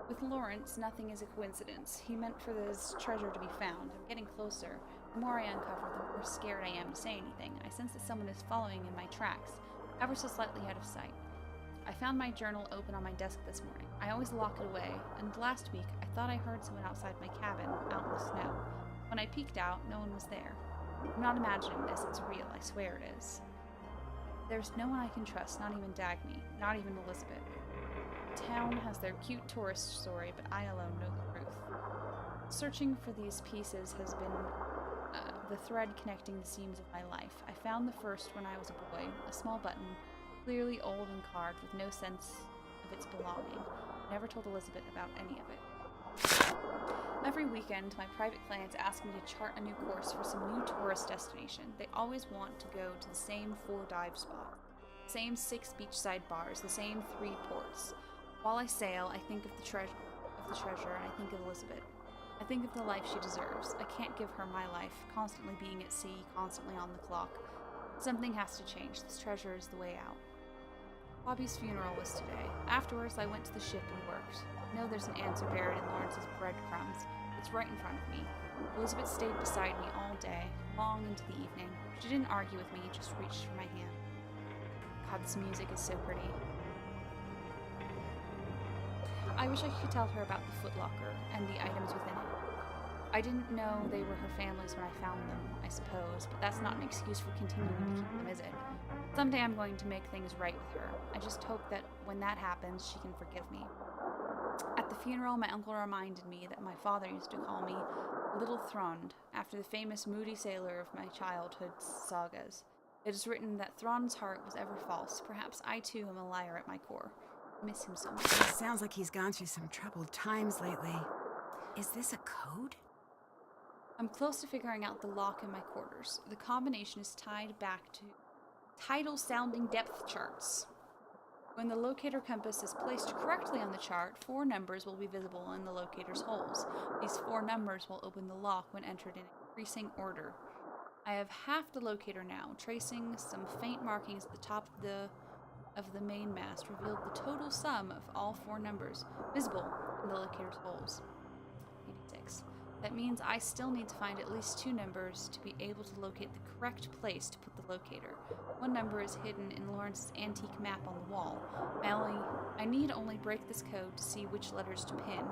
With Lawrence, nothing is a coincidence. He meant for this treasure to be found. I'm getting closer. The more I uncover, the more scared I am to say anything. I sense that someone is following in my tracks, ever so slightly out of sight. I found my journal open on my desk this morning. I always lock it away, and last week I thought I heard someone outside my cabin, out in the snow. When I peeked out, no one was there. I'm not imagining this, it's real, I swear it is. There's no one I can trust, not even Dagny, not even Elizabeth. Town has their cute tourist story, but I alone know the truth. Searching for these pieces has been the thread connecting the seams of my life. I found the first when I was a boy, a small button, clearly old and carved with no sense of its belonging. I never told Elizabeth about any of it. Every weekend, my private clients ask me to chart a new course for some new tourist destination. They always want to go to the same 4 dive spots, the same 6 beachside bars, the same 3 ports. While I sail, I think of the treasure, and I think of Elizabeth. I think of the life she deserves. I can't give her my life, constantly being at sea, constantly on the clock. Something has to change. This treasure is the way out. Bobby's funeral was today. Afterwards, I went to the ship and worked. I know there's an answer buried in Lawrence's breadcrumbs. It's right in front of me. Elizabeth stayed beside me all day, long into the evening. She didn't argue with me, just reached for my hand. God, this music is so pretty. I wish I could tell her about the footlocker and the items within it. I didn't know they were her family's when I found them, I suppose, but that's not an excuse for continuing to keep them, is it? Someday I'm going to make things right with her. I just hope that when that happens, she can forgive me. At the funeral, my uncle reminded me that my father used to call me Little Thrond, after the famous moody sailor of my childhood sagas. It is written that Thrond's heart was ever false. Perhaps I too am a liar at my core. I miss him so much. Sounds like he's gone through some troubled times lately. Is this a code? I'm close to figuring out the lock in my quarters. The combination is tied back to tidal-sounding depth charts. When the locator compass is placed correctly on the chart, 4 numbers will be visible in the locator's holes. These 4 numbers will open the lock when entered in increasing order. I have half the locator now. Tracing some faint markings at the top of the main mast revealed the total sum of all 4 numbers visible in the locator's holes. 86. That means I still need to find at least 2 numbers to be able to locate the correct place to put the locator. 1 number is hidden in Lawrence's antique map on the wall. I need only break this code to see which letters to pin.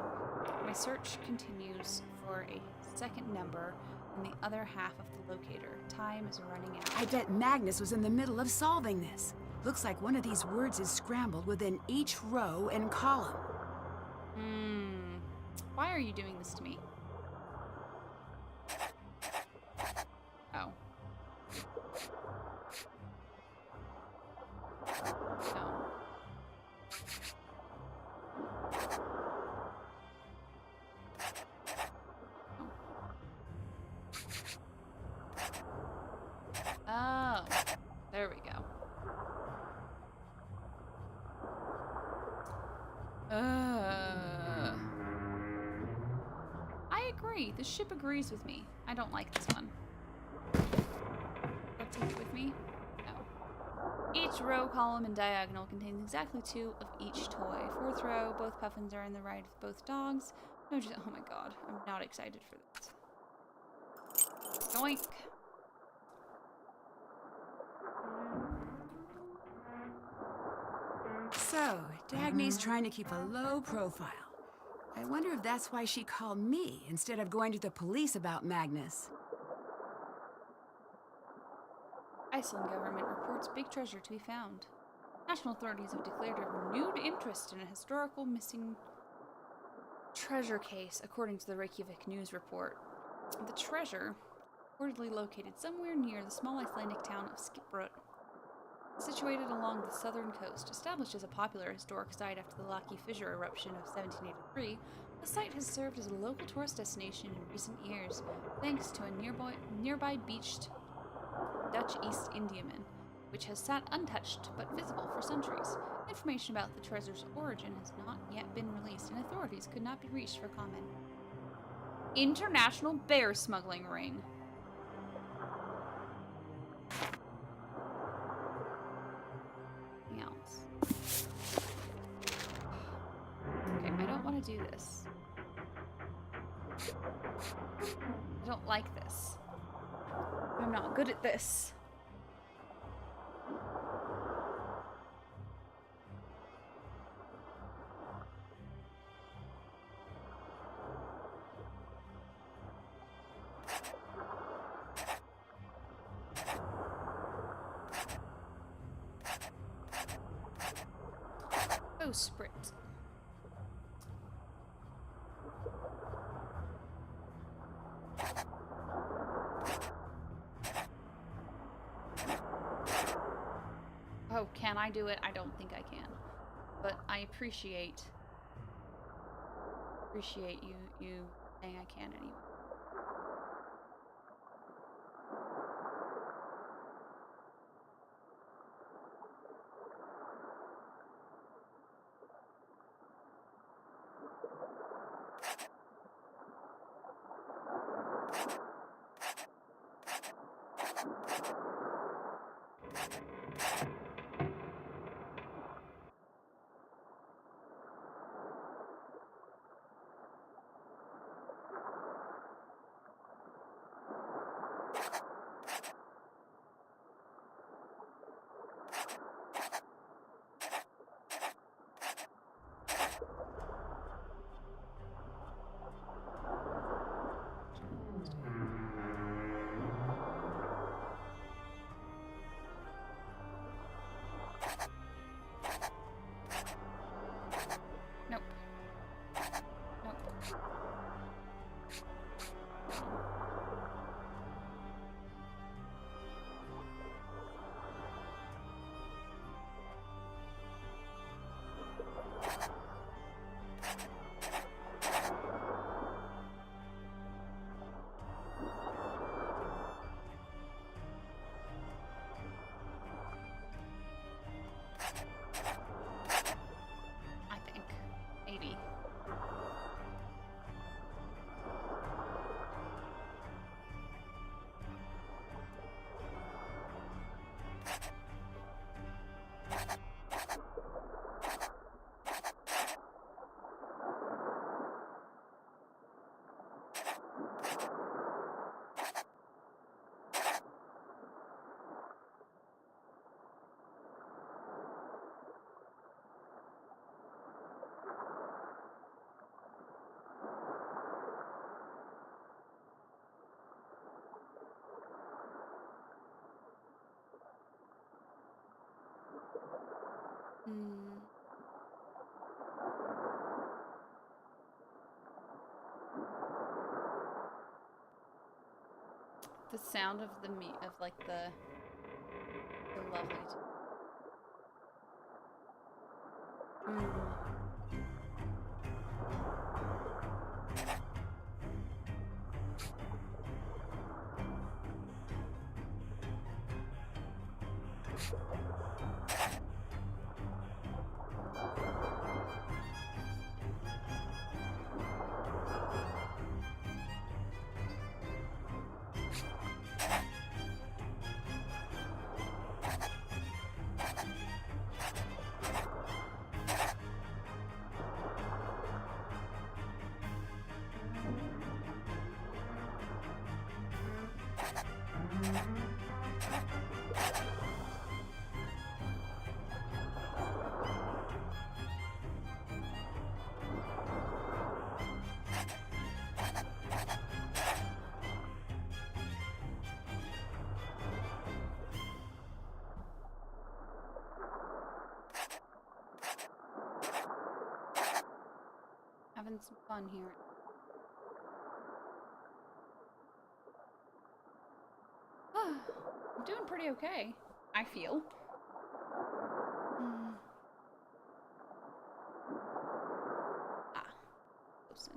My search continues for a second number in the other half of the locator. Time is running out. I bet Magnus was in the middle of solving this. Looks like one of these words is scrambled within each row and column. Why are you doing this to me? Oh. No. Oh. There we go. I agree. The ship agrees with me. I don't like this one. I'll take it with me? No. Each row, column, and diagonal contains exactly 2 of each toy. 4th row, both puffins are in the ride with both dogs. No, just, oh my god. I'm not excited for this. Yoink! So, Dagny's trying to keep a low profile. I wonder if that's why she called me instead of going to the police about Magnus. Iceland government reports big treasure to be found. National authorities have declared a renewed interest in a historical missing treasure case, according to the Reykjavik News report. The treasure, reportedly located somewhere near the small Icelandic town of Skipbrot, situated along the southern coast. Established as a popular historic site after the Laki fissure eruption of 1783, the site has served as a local tourist destination in recent years, thanks to a nearby beached Dutch East Indiaman, which has sat untouched but visible for centuries. Information about the treasure's origin has not yet been released, and authorities could not be reached for comment. International bear smuggling ring. Anything else? Okay, I don't want to do this. I don't like this. I'm not good at this. Oh, sprint. Oh, can I do it? I don't think I can. But I appreciate you saying I can anyway. Nope. Nope. I think. Maybe. Hmm. The sound of the meat of like the lovely. Having some fun here. I'm doing pretty okay, I feel. Listen.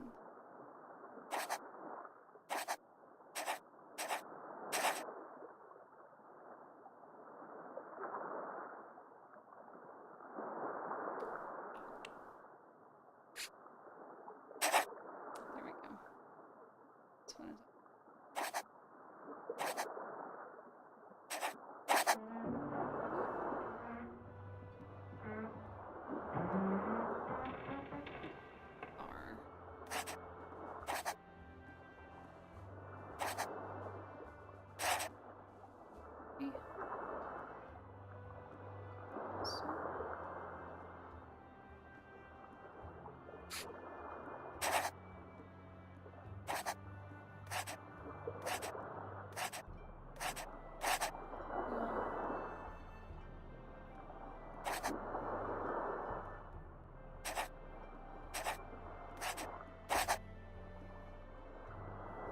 There we go. This one is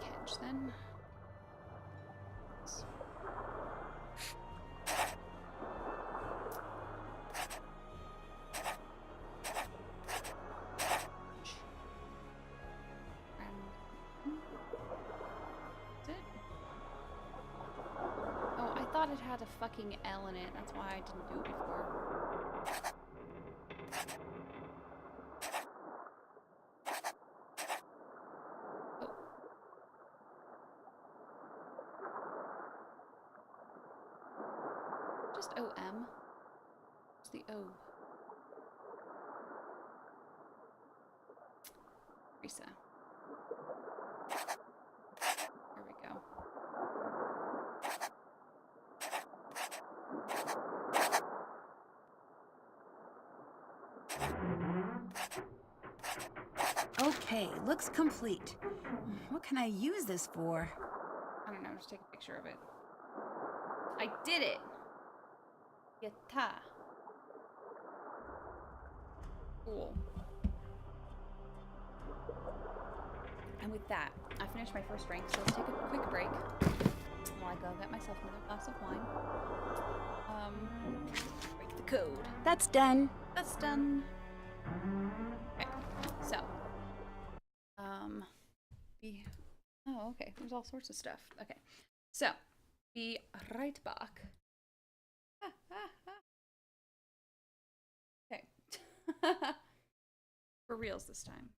catch then. Oh, I thought it had a fucking L in it. That's why I didn't do it before. Just OM. It's the O. Rissa. Here we go. Okay, looks complete. What can I use this for? I don't know, just take a picture of it. I did it! Yatta. Cool. And with that, I finished my first drink, so let's take a quick break while I go get myself another glass of wine. Break the code. That's done. That's done. Okay, so. Oh, okay, there's all sorts of stuff. Okay, so, be right back. Okay. For reals this time.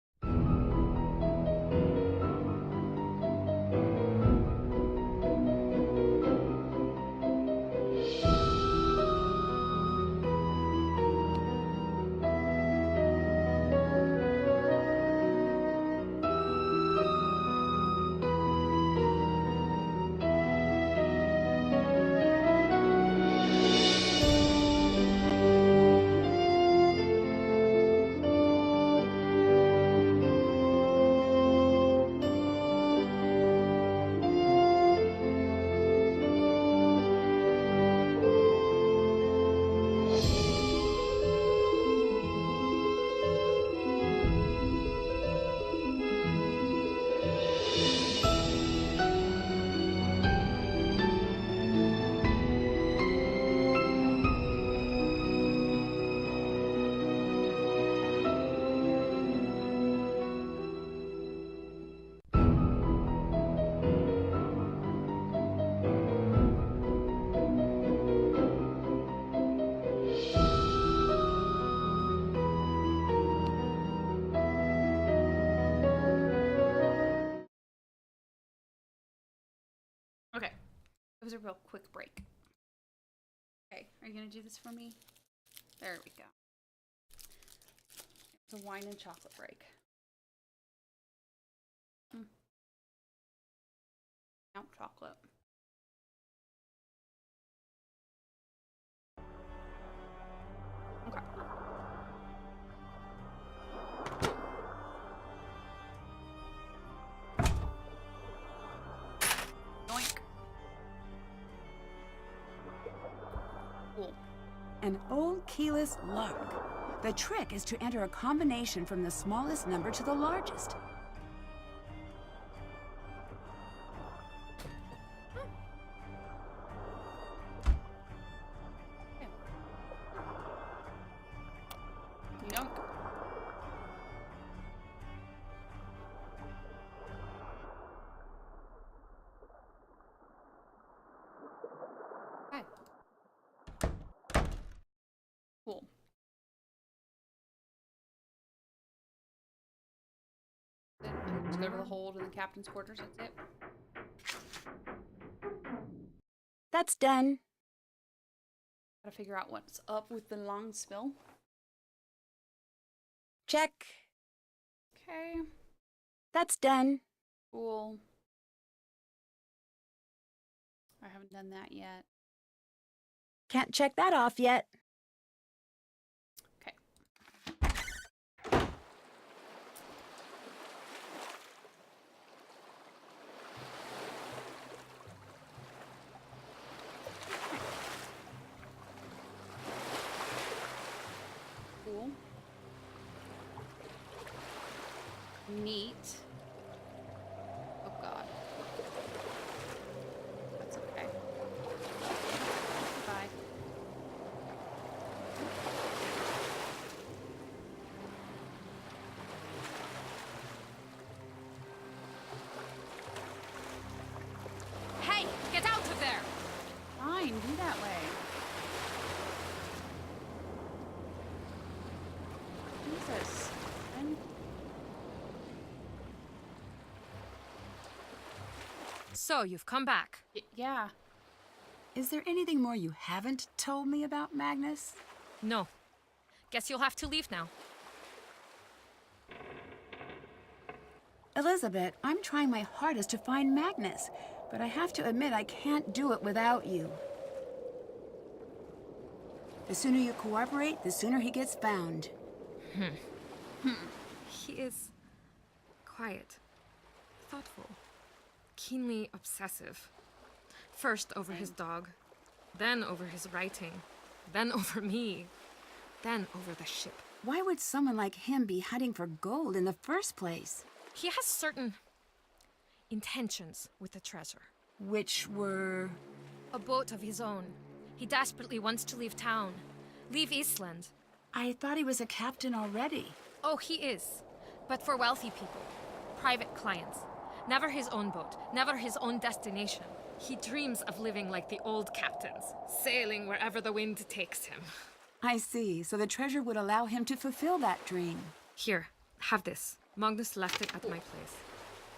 Okay, it was a real quick break. Okay, are you gonna do this for me? There we go. It's a wine and chocolate break. Count chocolate. Okay. Yoink. Cool. An old keyless lock. The trick is to enter a combination from the smallest number to the largest. Yunk. Okay. Cool. Just go to the hold in the captain's quarters, that's it. That's done. Gotta figure out what's up with the long spill. Check. Okay. That's done. Cool. I haven't done that yet. Can't check that off yet. Okay. Cool. Neat. Oh god. That's okay. Bye. Hey, get out of there! Fine, do that way. Jesus. And So, you've come back. yeah. Is there anything more you haven't told me about Magnus? No. Guess you'll have to leave now. Elizabeth, I'm trying my hardest to find Magnus, but I have to admit I can't do it without you. The sooner you cooperate, the sooner he gets found. He is quiet, thoughtful, keenly obsessive. First over his dog, then over his writing, then over me, then over the ship. Why would someone like him be hunting for gold in the first place? He has certain intentions with the treasure. Which were... A boat of his own. He desperately wants to leave town, leave Iceland. I thought he was a captain already. Oh, he is. But for wealthy people, private clients. Never his own boat, never his own destination. He dreams of living like the old captains, sailing wherever the wind takes him. I see, so the treasure would allow him to fulfill that dream. Here, have this. Magnus left it at my place.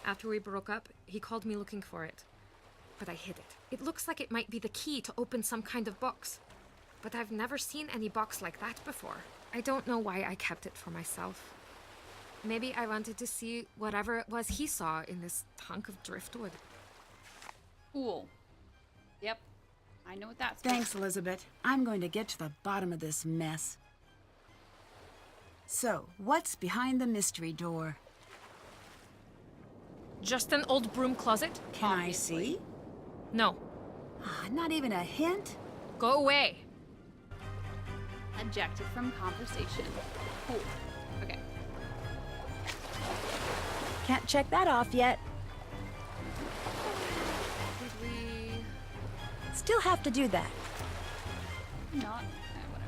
After we broke up, he called me looking for it. But I hid it. It looks like it might be the key to open some kind of box. But I've never seen any box like that before. I don't know why I kept it for myself. Maybe I wanted to see whatever it was he saw in this hunk of driftwood. Cool. Yep. I know what that's. Thanks, Elizabeth. I'm going to get to the bottom of this mess. So, what's behind the mystery door? Just an old broom closet? Can I see? No. Not even a hint? Go away. Ejected from conversation. Cool. Okay. Can't check that off yet. Did we Still have to do that. not? Whatever.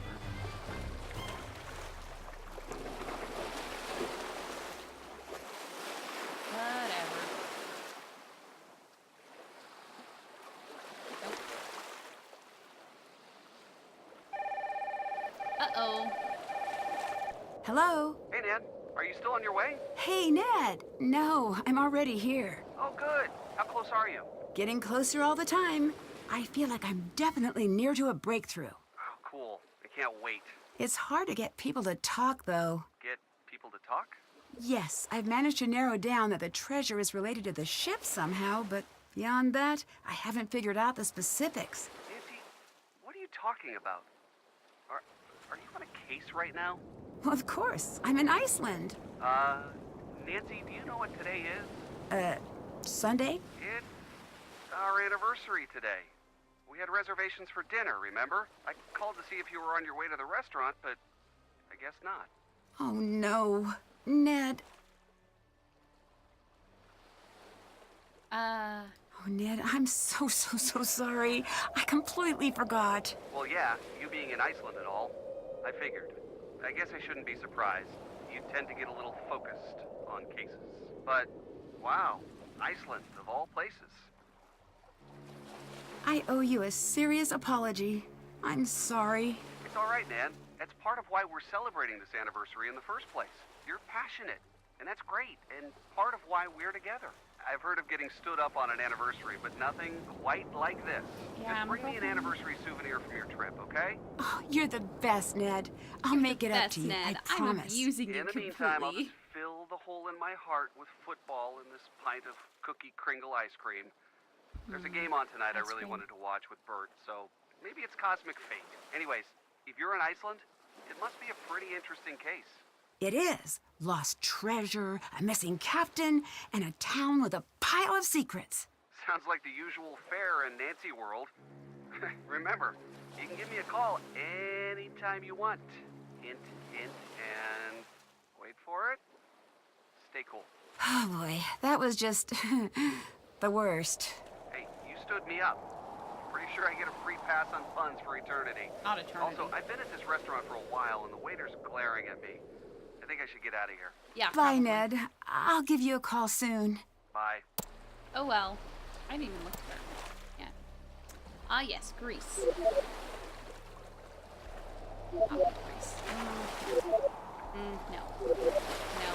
Whatever. Nope. Uh-oh. Hello? Hey, Ned. Are you still on your way? Hey, Ned. No, I'm already here. Oh, good. How close are you? Getting closer all the time. I feel like I'm definitely near to a breakthrough. Oh, cool. I can't wait. It's hard to get people to talk, though. Get people to talk? Yes, I've managed to narrow down that the treasure is related to the ship somehow, but beyond that, I haven't figured out the specifics. Nancy, what are you talking about? Are you on a case right now? Well, of course. I'm in Iceland. Nancy, do you know what today is? Sunday? It's our anniversary today. We had reservations for dinner, remember? I called to see if you were on your way to the restaurant, but I guess not. Oh no. Ned. Oh, Ned, I'm so sorry. I completely forgot. Well, yeah, you being in Iceland and all. I figured. I guess I shouldn't be surprised. You tend to get a little focused on cases. But, wow, Iceland, of all places. I owe you a serious apology. I'm sorry. It's all right, Nan. That's part of why we're celebrating this anniversary in the first place. You're passionate, and that's great, and part of why we're together. I've heard of getting stood up on an anniversary, but nothing quite like this. Yeah, Just I'm bring me an hoping- anniversary souvenir from your trip, okay? Oh, you're the best, Ned. I'll make it up Best, to you. Ned. I I'm promise. abusing In you the completely. meantime, I'll just fill the hole in my heart with football and this pint of cookie Kringle ice cream. There's a game on tonight I ice really cream. wanted to watch with Bert, so maybe it's cosmic fate. Anyways, if you're in Iceland, it must be a pretty interesting case. It is. Lost treasure, a missing captain, and a town with a pile of secrets. Sounds like the usual fare in Nancy world. Remember, you can give me a call anytime you want. Hint, hint, and wait for it. Stay cool. Oh boy, that was just the worst. Hey, you stood me up. Pretty sure I get a free pass on puns for eternity. Not eternity. Also, I've been at this restaurant for a while and the waiter's glaring at me. I think I should get out of here. Yeah. Bye, probably. Ned. I'll give you a call soon. Bye. Oh well. I didn't even look at her. Yeah. Ah yes, Greece. Oh, Greece. No. No.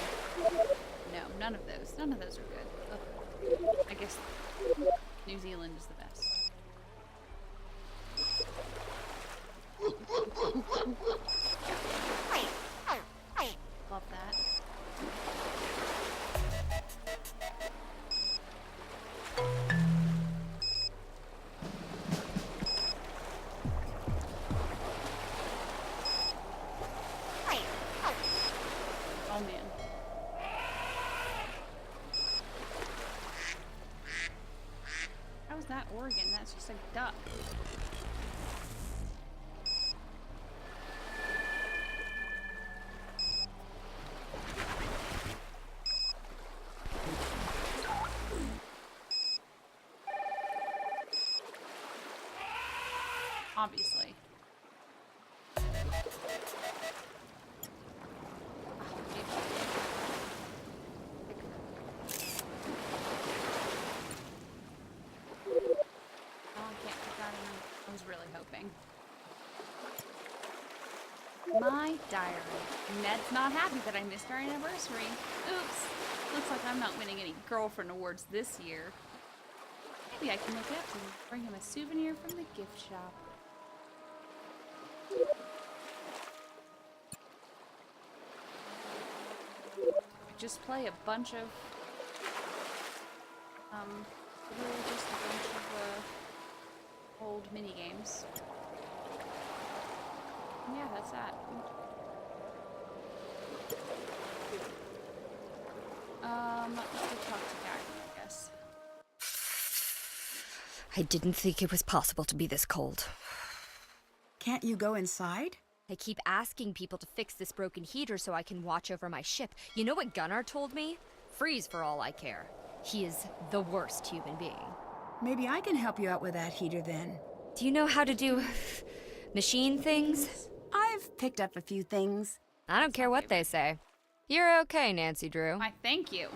No, none of those. None of those are good. Ugh. I guess New Zealand is the best. Love that. Oh man. How is that Oregon? That's just a duck. Obviously. Oh, I can't put that in. I was really hoping. My diary. Ned's not happy that I missed our anniversary. Oops. Looks like I'm not winning any girlfriend awards this year. Maybe I can look up and bring him a souvenir from the gift shop. Just play a bunch of literally just a bunch of old mini games. Yeah, that's that. Let's go talk to Gary, I guess. I didn't think it was possible to be this cold. Can't you go inside? I keep asking people to fix this broken heater so I can watch over my ship. You know what Gunnar told me? Freeze for all I care. He is the worst human being. Maybe I can help you out with that heater then. Do you know how to do machine things? I've picked up a few things. I don't care what they say. You're okay, Nancy Drew. Why, thank you.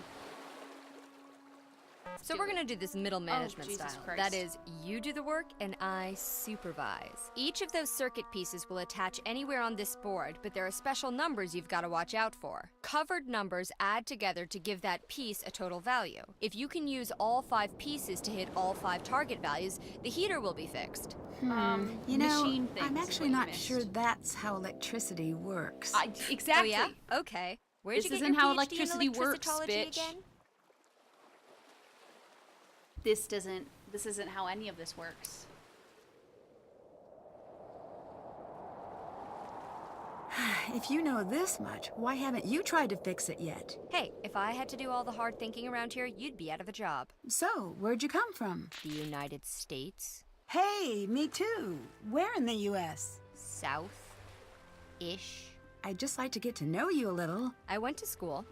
So we're gonna do this middle management Jesus style. Christ. That is, you do the work and I supervise. Each of those circuit pieces will attach anywhere on this board, but there are special numbers you've got to watch out for. Covered numbers add together to give that piece a total value. If you can use all 5 pieces to hit all 5 target values, the heater will be fixed. You know, machine things I'm is actually what you not missed. sure that's how electricity works. Exactly. Oh yeah? Okay. Where'd This you get isn't your how PhD electricity in works, electricitology bitch. again? This isn't how any of this works. If you know this much, why haven't you tried to fix it yet? Hey, if I had to do all the hard thinking around here, you'd be out of a job. So, where'd you come from? The United States? Hey, me too. Where in the U.S.? South-ish? I'd just like to get to know you a little. I went to school,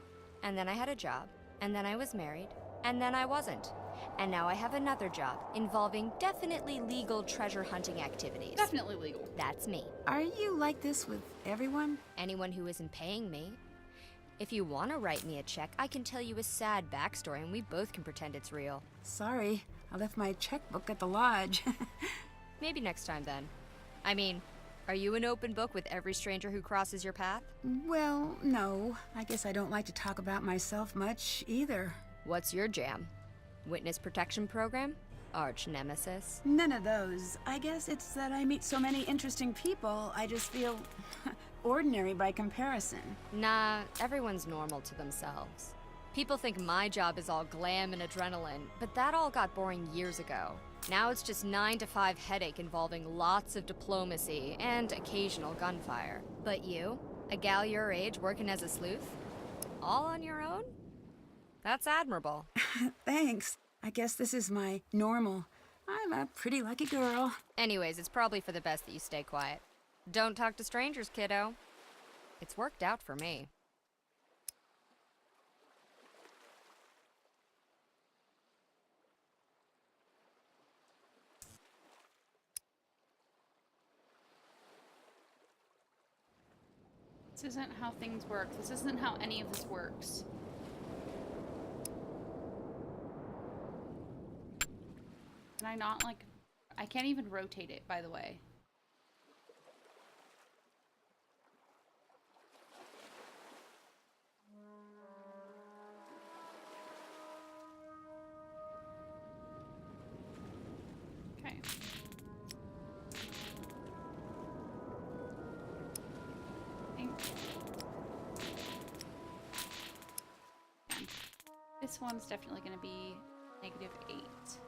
and then I had a job, and then I was married, and then I wasn't. And now I have another job involving definitely legal treasure hunting activities. Definitely legal. That's me. Are you like this with everyone? Anyone who isn't paying me. If you want to write me a check, I can tell you a sad backstory and we both can pretend it's real. Sorry, I left my checkbook at the lodge. Maybe next time then. I mean, are you an open book with every stranger who crosses your path? Well, no. I guess I don't like to talk about myself much either. What's your jam? Witness protection program? Arch nemesis? None of those. I guess it's that I meet so many interesting people, I just feel ordinary by comparison. Nah, everyone's normal to themselves. People think my job is all glam and adrenaline, but that all got boring years ago. Now it's just 9 to 5 headache involving lots of diplomacy and occasional gunfire. But you, a gal your age working as a sleuth? All on your own? That's admirable. Thanks. I guess this is my normal. I'm a pretty lucky girl. Anyways, it's probably for the best that you stay quiet. Don't talk to strangers, kiddo. It's worked out for me. This isn't how things work. This isn't how any of this works. Can I not, like... I can't even rotate it, by the way. Okay. This one's definitely going to be -8.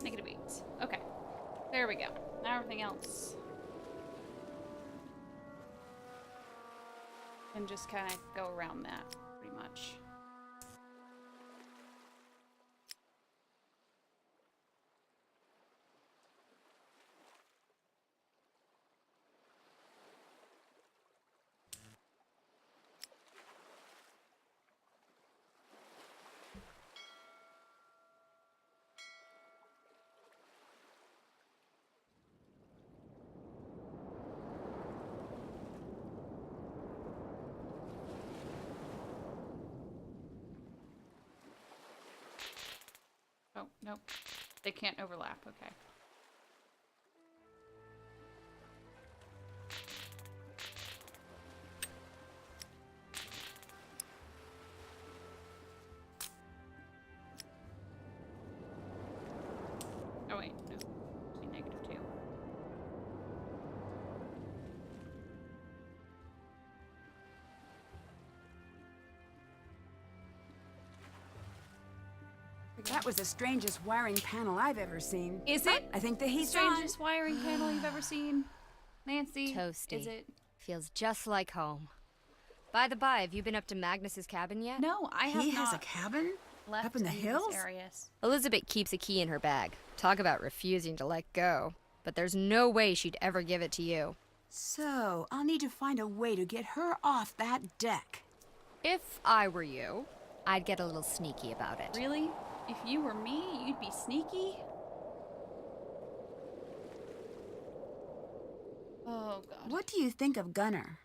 -8. Okay. There we go. Now everything else can just kind of go around that, pretty much. Oh, nope. They can't overlap. Okay. Oh, wait. No. See, -2. That was the strangest wiring panel I've ever seen. Is it? I think the heat's Strangest wiring panel you've ever seen? Nancy? Toasty. Is it? Feels just like home. By the by, have you been up to Magnus's cabin yet? No, I have He not has a cabin? left Up in the these hills? areas. Elizabeth keeps a key in her bag. Talk about refusing to let go. But there's no way she'd ever give it to you. So, I'll need to find a way to get her off that deck. If I were you, I'd get a little sneaky about it. Really? If you were me, you'd be sneaky? Oh, God. What do you think of Gunnar?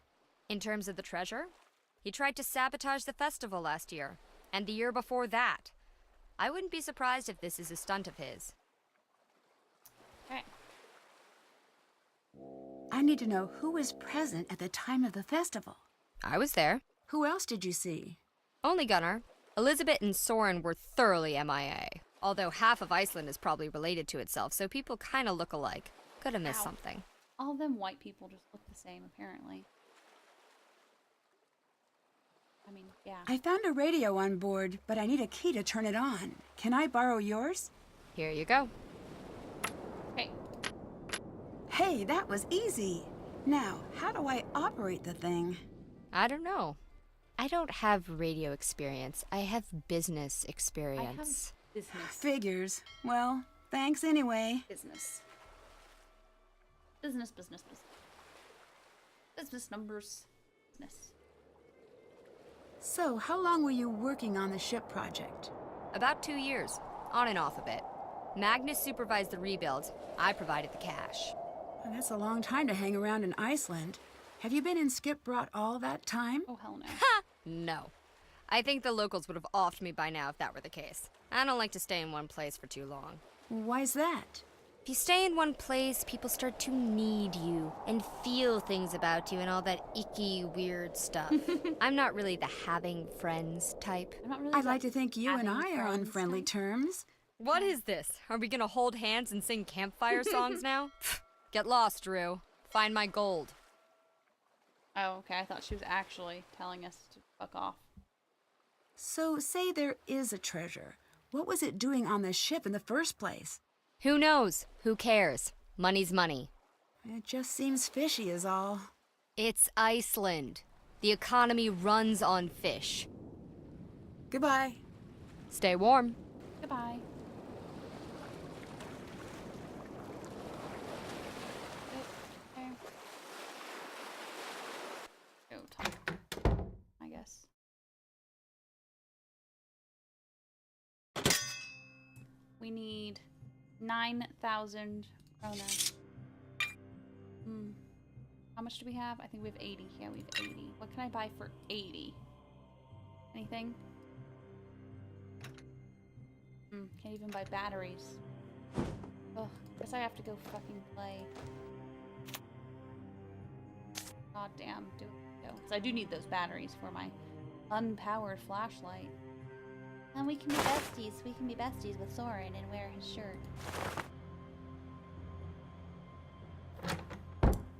In terms of the treasure, he tried to sabotage the festival last year, and the year before that. I wouldn't be surprised if this is a stunt of his. Okay. I need to know who was present at the time of the festival. I was there. Who else did you see? Only Gunnar. Elizabeth and Soren were thoroughly MIA. Although half of Iceland is probably related to itself, so people kinda look alike. Could have missed Ow. something. All of them white people just look the same, apparently. I mean, yeah. I found a radio on board, but I need a key to turn it on. Can I borrow yours? Here you go. Hey, Hey, that was easy. Now, how do I operate the thing? I don't know. I don't have radio experience. I have business I have experience. business. Figures. Well, thanks anyway. Business. Business, business, business. Business numbers. Business. So, how long were you working on the ship project? About 2 years, on and off a bit. Magnus supervised the rebuild. I provided the cash. Well, that's a long time to hang around in Iceland. Have you been in Skipbrought all that time? Oh, hell no. No. I think the locals would have offed me by now if that were the case. I don't like to stay in one place for too long. Why's that? If you stay in one place, people start to need you and feel things about you and all that icky, weird stuff. I'm not really the having friends type. I'm not really I'd that like to think you and having I are on friends friendly type. terms. What is this? Are we gonna hold hands and sing campfire songs now? Get lost, Drew. Find my gold. Oh, okay. I thought she was actually telling us to fuck off. So, say there is a treasure. What was it doing on the ship in the first place? Who knows? Who cares? Money's money. It just seems fishy is all. It's Iceland. The economy runs on fish. Goodbye. Stay warm. Goodbye. Okay. Go talk, I guess. We need 9,000 krona. How much do we have? I think we have 80. Yeah, we have 80. What can I buy for 80? Anything? Can't even buy batteries. Ugh, guess I have to go fucking play. God damn, do it. Because I do need those batteries for my unpowered flashlight. And we can be besties. We can be besties with Soren and wear his shirt.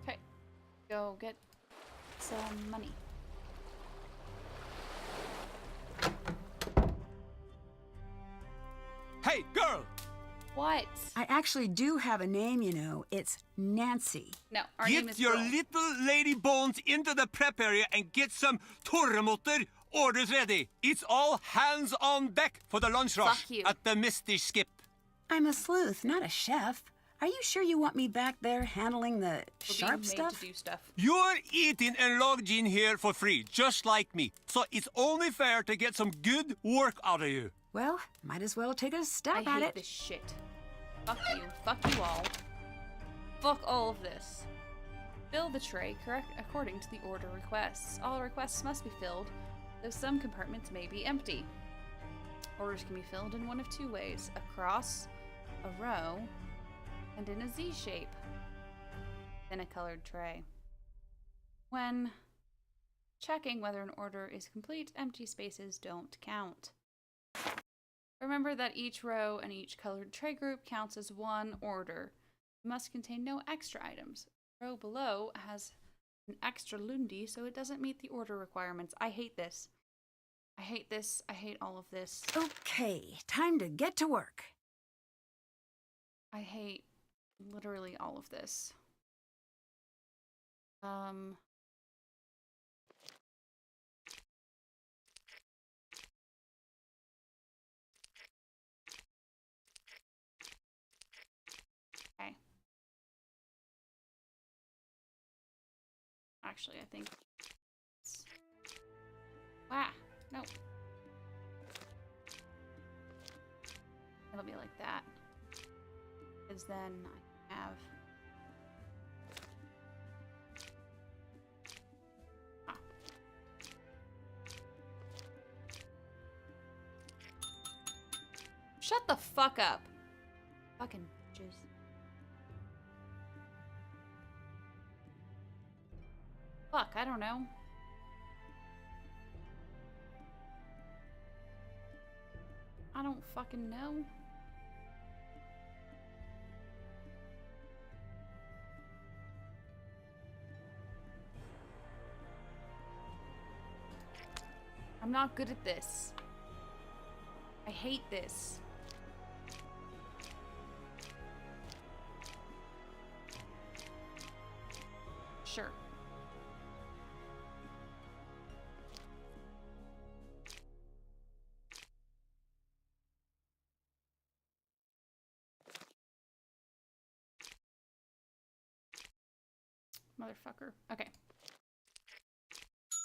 Okay. Go get some money. Hey, girl! What? I actually do have a name, you know. It's Nancy. No, our name Get is your Girl. little lady bones into the prep area and get some torremotter orders ready. It's all hands on deck for the lunch rush Fuck you. at the Misty Skip. I'm a sleuth, not a chef. Are you sure you want me back there handling the We're being sharp made stuff? to do stuff. You're eating and logged in here for free, just like me. So it's only fair to get some good work out of you. Well, might as well take a I stab at hate it. this shit. Fuck you. Fuck you all. Fuck all of this. Fill the tray correct according to the order requests. All requests must be filled, though some compartments may be empty. Orders can be filled in one of two ways: across, a row, and in a Z shape. Then a colored tray. When checking whether an order is complete, empty spaces don't count. Remember that each row and each colored tray group counts as one order. It must contain no extra items. The row below has an extra lundi, so it doesn't meet the order requirements. I hate this. I hate this. I hate all of this. Okay, time to get to work. I hate literally all of this. Okay. Actually, I think wow, no. It'll be like that. Because then I have shut the fuck up. Fucking bitches. Fuck, I don't know. I don't fucking know. not good at this. I hate this. Sure. Motherfucker. Okay.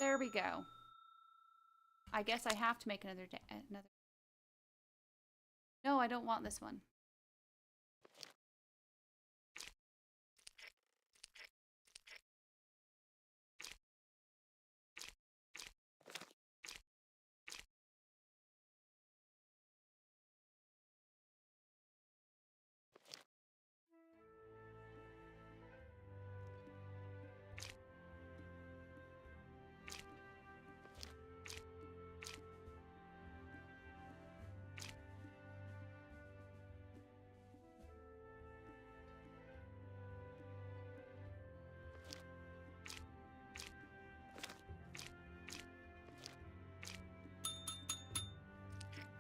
There we go. I guess I have to make another. No, I don't want this one.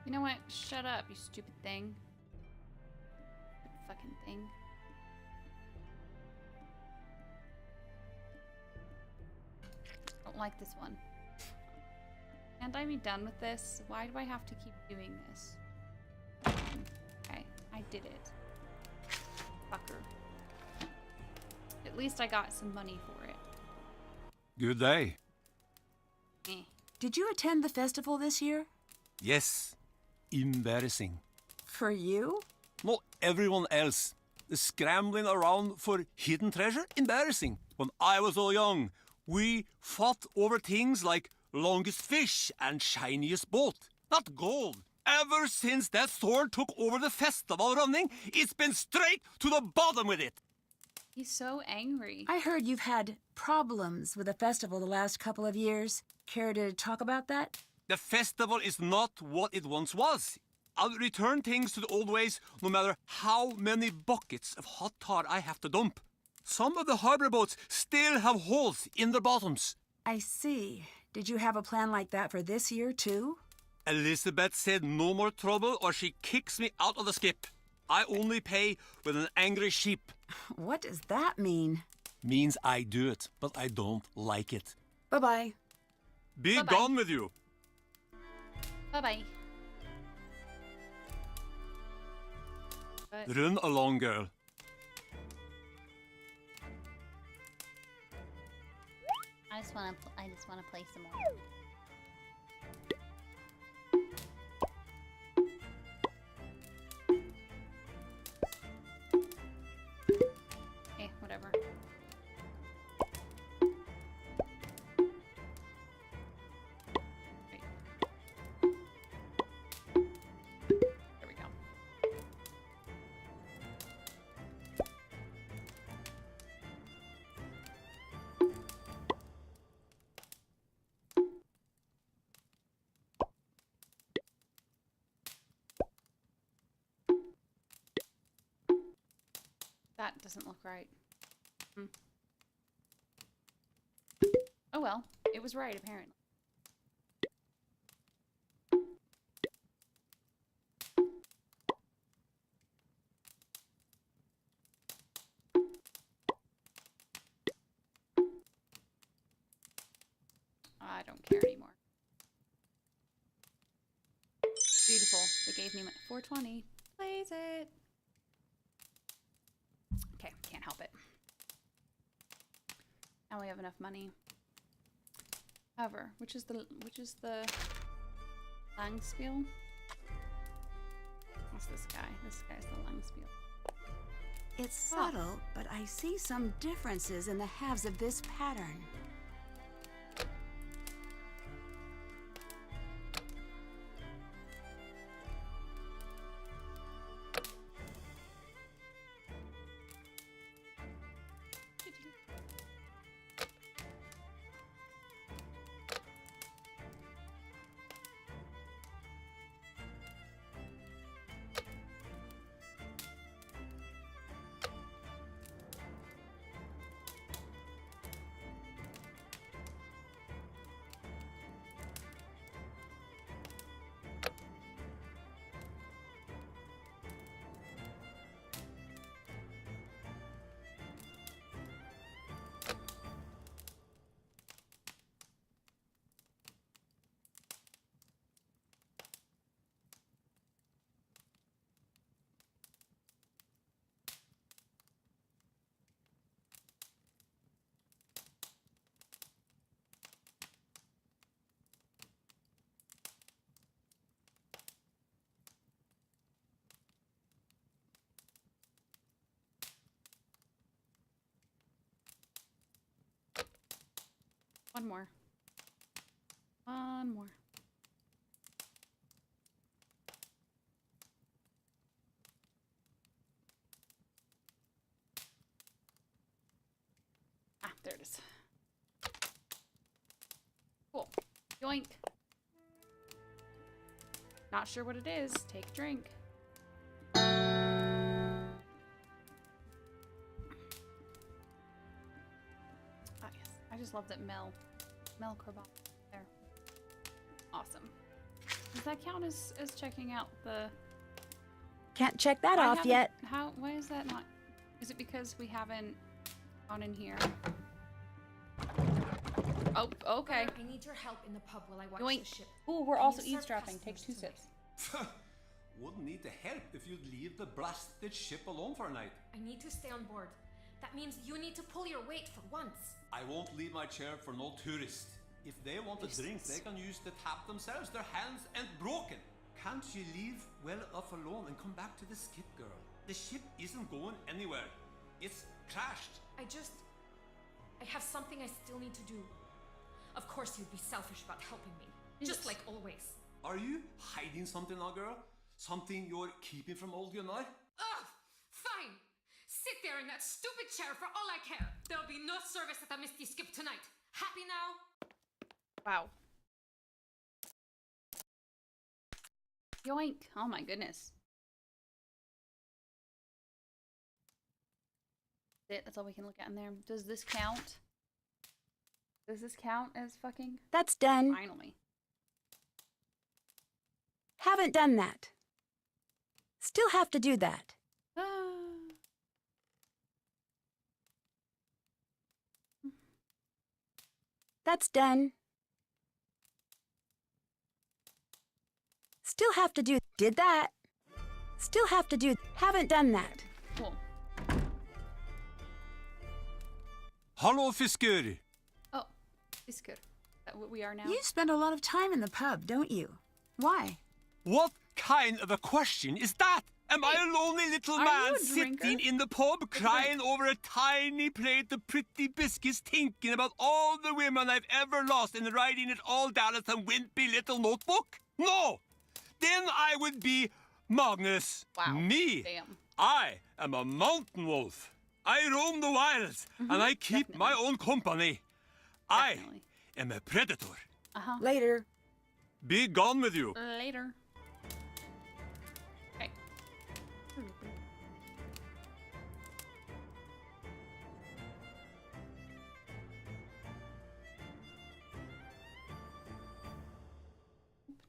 You know what? Shut up, you stupid thing. Stupid fucking thing. Don't like this one. Can't I be done with this? Why do I have to keep doing this? Okay, I did it. Fucker. At least I got some money for it. Good day. Eh. Did you attend the festival this year? Yes. Embarrassing. For you? Not everyone else. The scrambling around for hidden treasure? Embarrassing. When I was so young, we fought over things like longest fish and shiniest boat. Not gold. Ever since that sword took over the festival running, it's been straight to the bottom with it. He's so angry. I heard you've had problems with the festival the last couple of years. Care to talk about that? The festival is not what it once was. I'll return things to the old ways no matter how many buckets of hot tar I have to dump. Some of the harbor boats still have holes in their bottoms. I see. Did you have a plan like that for this year, too? Elizabeth said no more trouble or she kicks me out of the skip. I only pay with an angry sheep. What does that mean? Means I do it, but I don't like it. Bye-bye. Be Bye-bye. gone with you. Bye-bye. But Run along, girl. I just want to play some more. Okay, whatever. Wait. There we go. That doesn't look right. Oh well, it was right apparently. I don't care anymore. Beautiful. They gave me my 420. Plays it. Okay, can't help it. Now we have enough money. However, which is the Langspiel? What's this guy? This guy's the Langspiel. It's subtle, but I see some differences in the halves of this pattern. One more. One more. Ah, there it is. Cool. Yoink. Not sure what it is. Take a drink. Ah, yes. I just love that Mel Corbin there. Awesome. Does that count as checking out the... Can't check that I off haven't- yet. How? Why is that not? Is it because we haven't gone in here? Oh, okay. I need your help in the pub while I watch Yoink. the ship. Ooh, we're Can also you serve eavesdropping. Take customers 2 tonight? sips. Wouldn't need the help if you'd leave the blasted ship alone for a night. I need to stay on board. That means you need to pull your weight for once. I won't leave my chair for no tourist. If they want a drink, they can use the tap themselves. Their hands ain't broken. Can't you leave well enough alone and come back to the skip, girl? The ship isn't going anywhere. It's crashed. I have something I still need to do. Of course you'd be selfish about helping me. Just like always. Are you hiding something now, girl? Something you're keeping from old Gunnar? Ugh! Fine! Sit there in that stupid chair for all I care. There'll be no service at the Misty Skip tonight. Happy now? Wow. Yoink. Oh my goodness. That's all we can look at in there. Does this count? Does this count as fucking? That's done. Finally. Haven't done that. Still have to do that. That's done. Still have to do. Did that. Still have to do. Haven't done that. Cool. Hallo, fisker! Oh, it's good. Is that what we are now? You spend a lot of time in the pub, don't you? Why? What kind of a question is that? Am I a lonely little are man you a drinker? sitting in the pub crying over a tiny plate of pretty biscuits, thinking about all the women I've ever lost and writing it all down as a wimpy little notebook? No! Then I would be Magnus. Wow. Me. Damn. I am a mountain wolf. I roam the wilds and I keep my own company. Definitely. I am a predator. Later. Be gone with you. Later. Okay.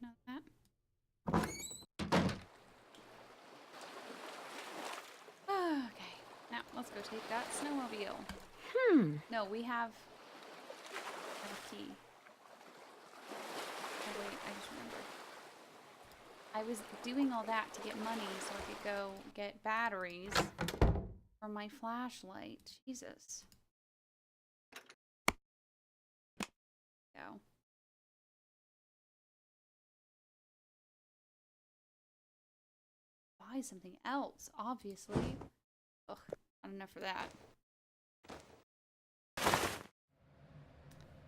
Not that. Okay. Now let's go take that snowmobile. No, we have a key. Oh wait, I just remembered. I was doing all that to get money so I could go get batteries for my flashlight. Jesus. Go. Buy something else, obviously. Ugh, not enough for that.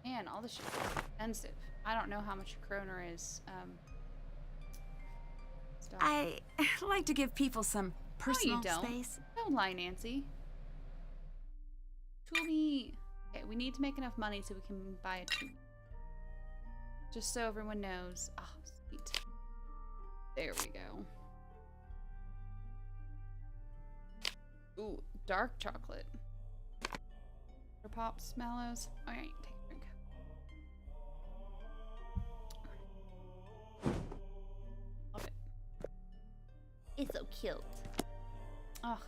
Man, all this shit is expensive. I don't know how much a kroner is. Stuff. I like to give people some personal don't. space. Don't lie, Nancy. Toolie. Okay, we need to make enough money so we can buy a tube. Just so everyone knows. Oh, sweet. There we go. Ooh, dark chocolate. Pops, mellows. Alright, take a drink. Love it. It's so cute. Ugh.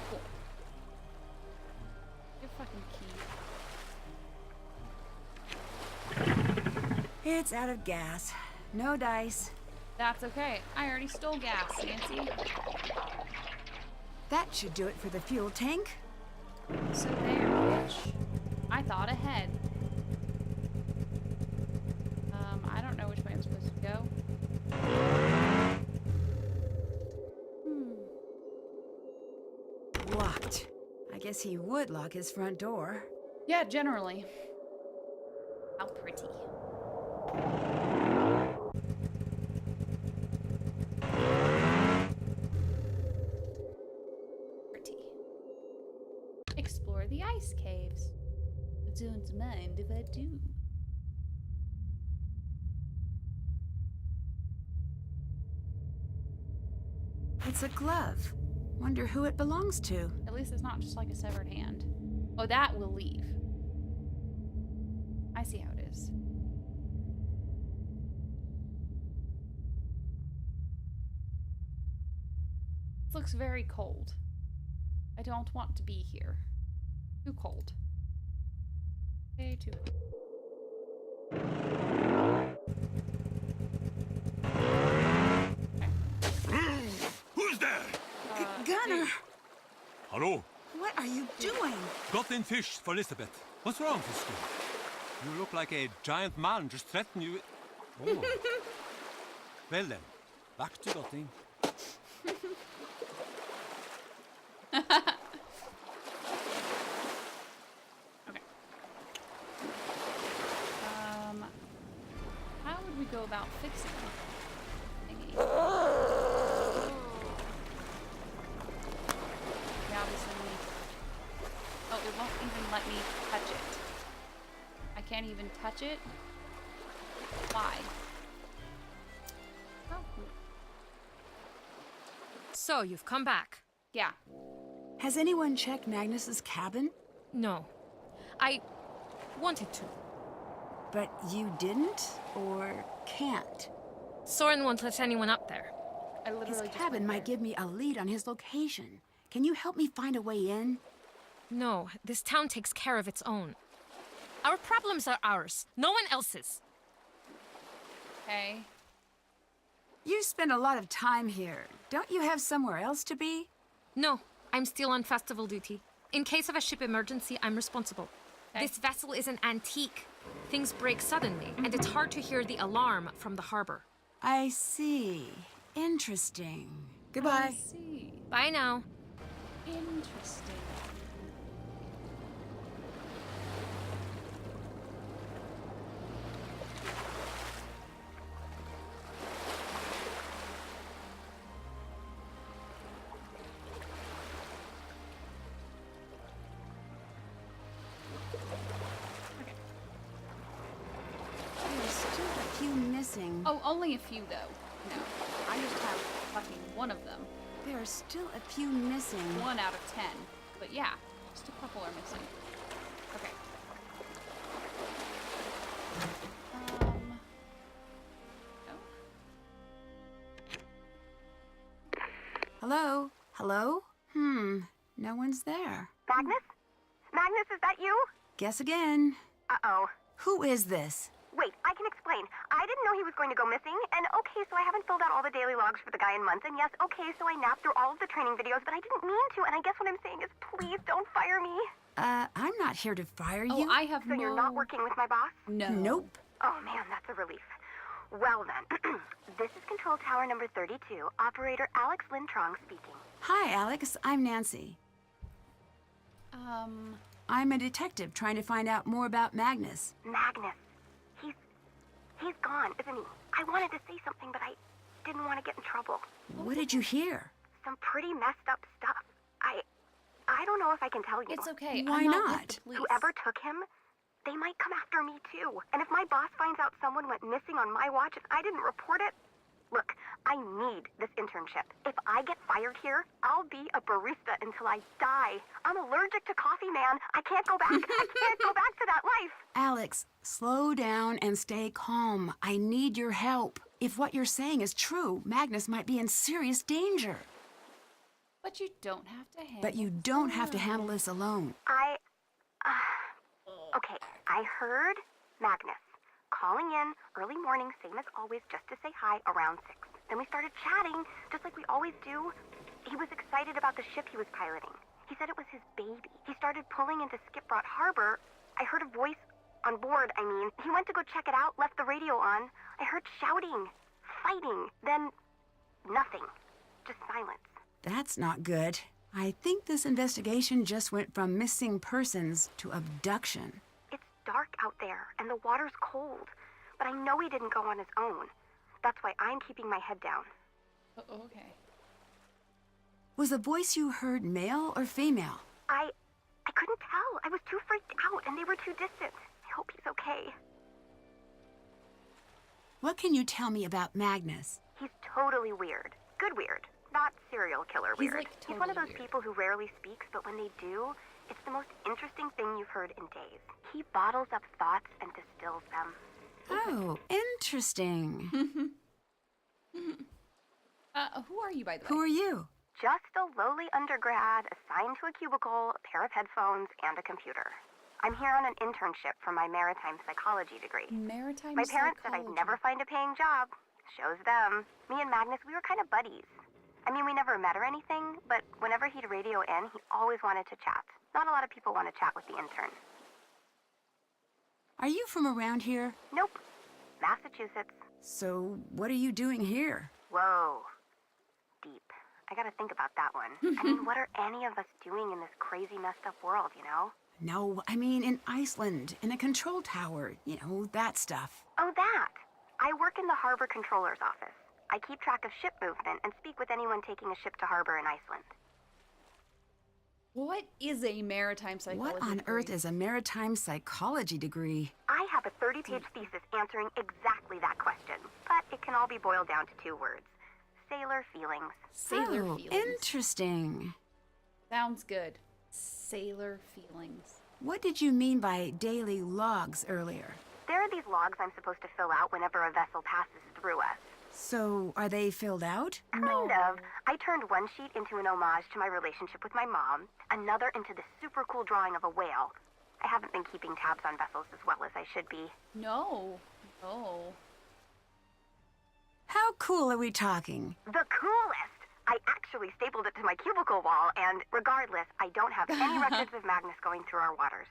Cool. Your fucking key. It's out of gas. No dice. That's okay. I already stole gas, Nancy. That should do it for the fuel tank. So there, bitch. I thought ahead. I don't know which way I'm supposed to Locked. I guess he would lock his front door. Yeah, generally. How pretty. Pretty. Explore the ice caves. Don't mind if I do. It's a glove. Wonder who it belongs to. At least it's not just like a severed hand. Oh, that will leave. I see how it is. This looks very cold. I don't want to be here. Too cold. Okay, too cold. Who's there? Gunnar! Hello. What are you doing? Got in fish for Elizabeth. What's wrong, Fisker? You look like a giant man just threatened you. Oh. Well then, back to Gotting. Okay. How would we go about fixing thingy? We obviously need. Oh, it won't even let me touch it. I can't even touch it. Why? Oh, So, you've come back. yeah. Has anyone checked Magnus's cabin? No. I wanted to. But you didn't? Or can't? Soren won't let anyone up there. I His literally just cabin went might there. give me a lead on his location. Can you help me find a way in? No, this town takes care of its own. Our problems are ours, no one else's. Okay. You spend a lot of time here. Don't you have somewhere else to be? No, I'm still on festival duty. In case of a ship emergency, I'm responsible. Okay. This vessel is an antique. Things break suddenly, and it's hard to hear the alarm from the harbor. I see. Interesting. I Goodbye. see. Bye now. Interesting. There's still a few missing. Oh, only a few though. No, I just have fucking one of them. There are still a few missing. 1 out of 10. But yeah, just a couple are missing. Okay. Oh. Hello? Hello? No one's there. Magnus? Magnus, is that you? Guess again. Uh-oh. Who is this? Wait, I can explain. I didn't know he was going to go missing, and okay, so I haven't filled out all the daily logs for the guy in months, and yes, okay, so I napped through all of the training videos, but I didn't mean to, and I guess what I'm saying is please don't fire me. I'm not here to fire Oh, you. I have So no... you're not working with my boss? No. Nope. Oh man, that's a relief. Well then, this is Control Tower number 32, Operator Alex Lintrong speaking. Hi, Alex. I'm Nancy. I'm a detective trying to find out more about Magnus. Magnus. He's gone, isn't he? I wanted to say something, but I didn't want to get in trouble. What did you hear? Some pretty messed up stuff. I don't know if I can tell you. It's okay. Why I'm not? with the police. Whoever took him, they might come after me too. And if my boss finds out someone went missing on my watch and I didn't report it, look, I need this internship. If I get fired here, I'll be a barista until I die. I'm allergic to coffee, man. I can't go back. I can't go back to that life. Alex, slow down and stay calm. I need your help. If what you're saying is true, Magnus might be in serious danger. But you don't have to handle But you don't have to handle this alone. Okay, I heard Magnus calling in early morning, same as always, just to say hi around 6. Then we started chatting, just like we always do. He was excited about the ship he was piloting. He said it was his baby. He started pulling into Skipbrot Harbor. I heard a voice on board, I mean. He went to go check it out, left the radio on. I heard shouting, fighting, then nothing. Just silence. That's not good. I think this investigation just went from missing persons to abduction. It's dark out there, and the water's cold. But I know he didn't go on his own. That's why I'm keeping my head down. Oh, okay. Was the voice you heard male or female? I couldn't tell. I was too freaked out, and they were too distant. I hope he's okay. What can you tell me about Magnus? He's totally weird. Good weird. Not serial killer He's, weird. like, He's one of totally those weird. people who rarely speaks, but when they do, it's the most interesting thing you've heard in days. He bottles up thoughts and distills them. Oh, interesting. Who are you, by the way? Who are you? Just a lowly undergrad assigned to a cubicle, a pair of headphones, and a computer. I'm here on an internship for my maritime psychology degree. Maritime My parents said I'd psychology. never find a paying job. Shows them. Me and Magnus, we were kind of buddies. I mean, we never met or anything, but whenever he'd radio in, he always wanted to chat. Not a lot of people want to chat with the intern. Are you from around here? Nope. Massachusetts. So, what are you doing here? Whoa. Deep. I gotta think about that one. I mean, what are any of us doing in this crazy, messed up world, you know? No, I mean in Iceland, in a control tower. You know, that stuff. Oh, that. I work in the harbor controller's office. I keep track of ship movement and speak with anyone taking a ship to harbor in Iceland. What is a maritime psychology What on degree? earth is a maritime psychology degree? I have a 30-page thesis answering exactly that question, but it can all be boiled down to 2 words. Sailor feelings. Sailor Oh, feelings. interesting. Sounds good. Sailor feelings. What did you mean by daily logs earlier? There are these logs I'm supposed to fill out whenever a vessel passes through us. So, are they filled out? Kind of. I turned one sheet into an homage to my relationship with my mom, another into this super cool drawing of a whale. I haven't been keeping tabs on vessels as well as I should be. No. No. How cool are we talking? The coolest! I actually stapled it to my cubicle wall, and regardless, I don't have any records of Magnus going through our waters.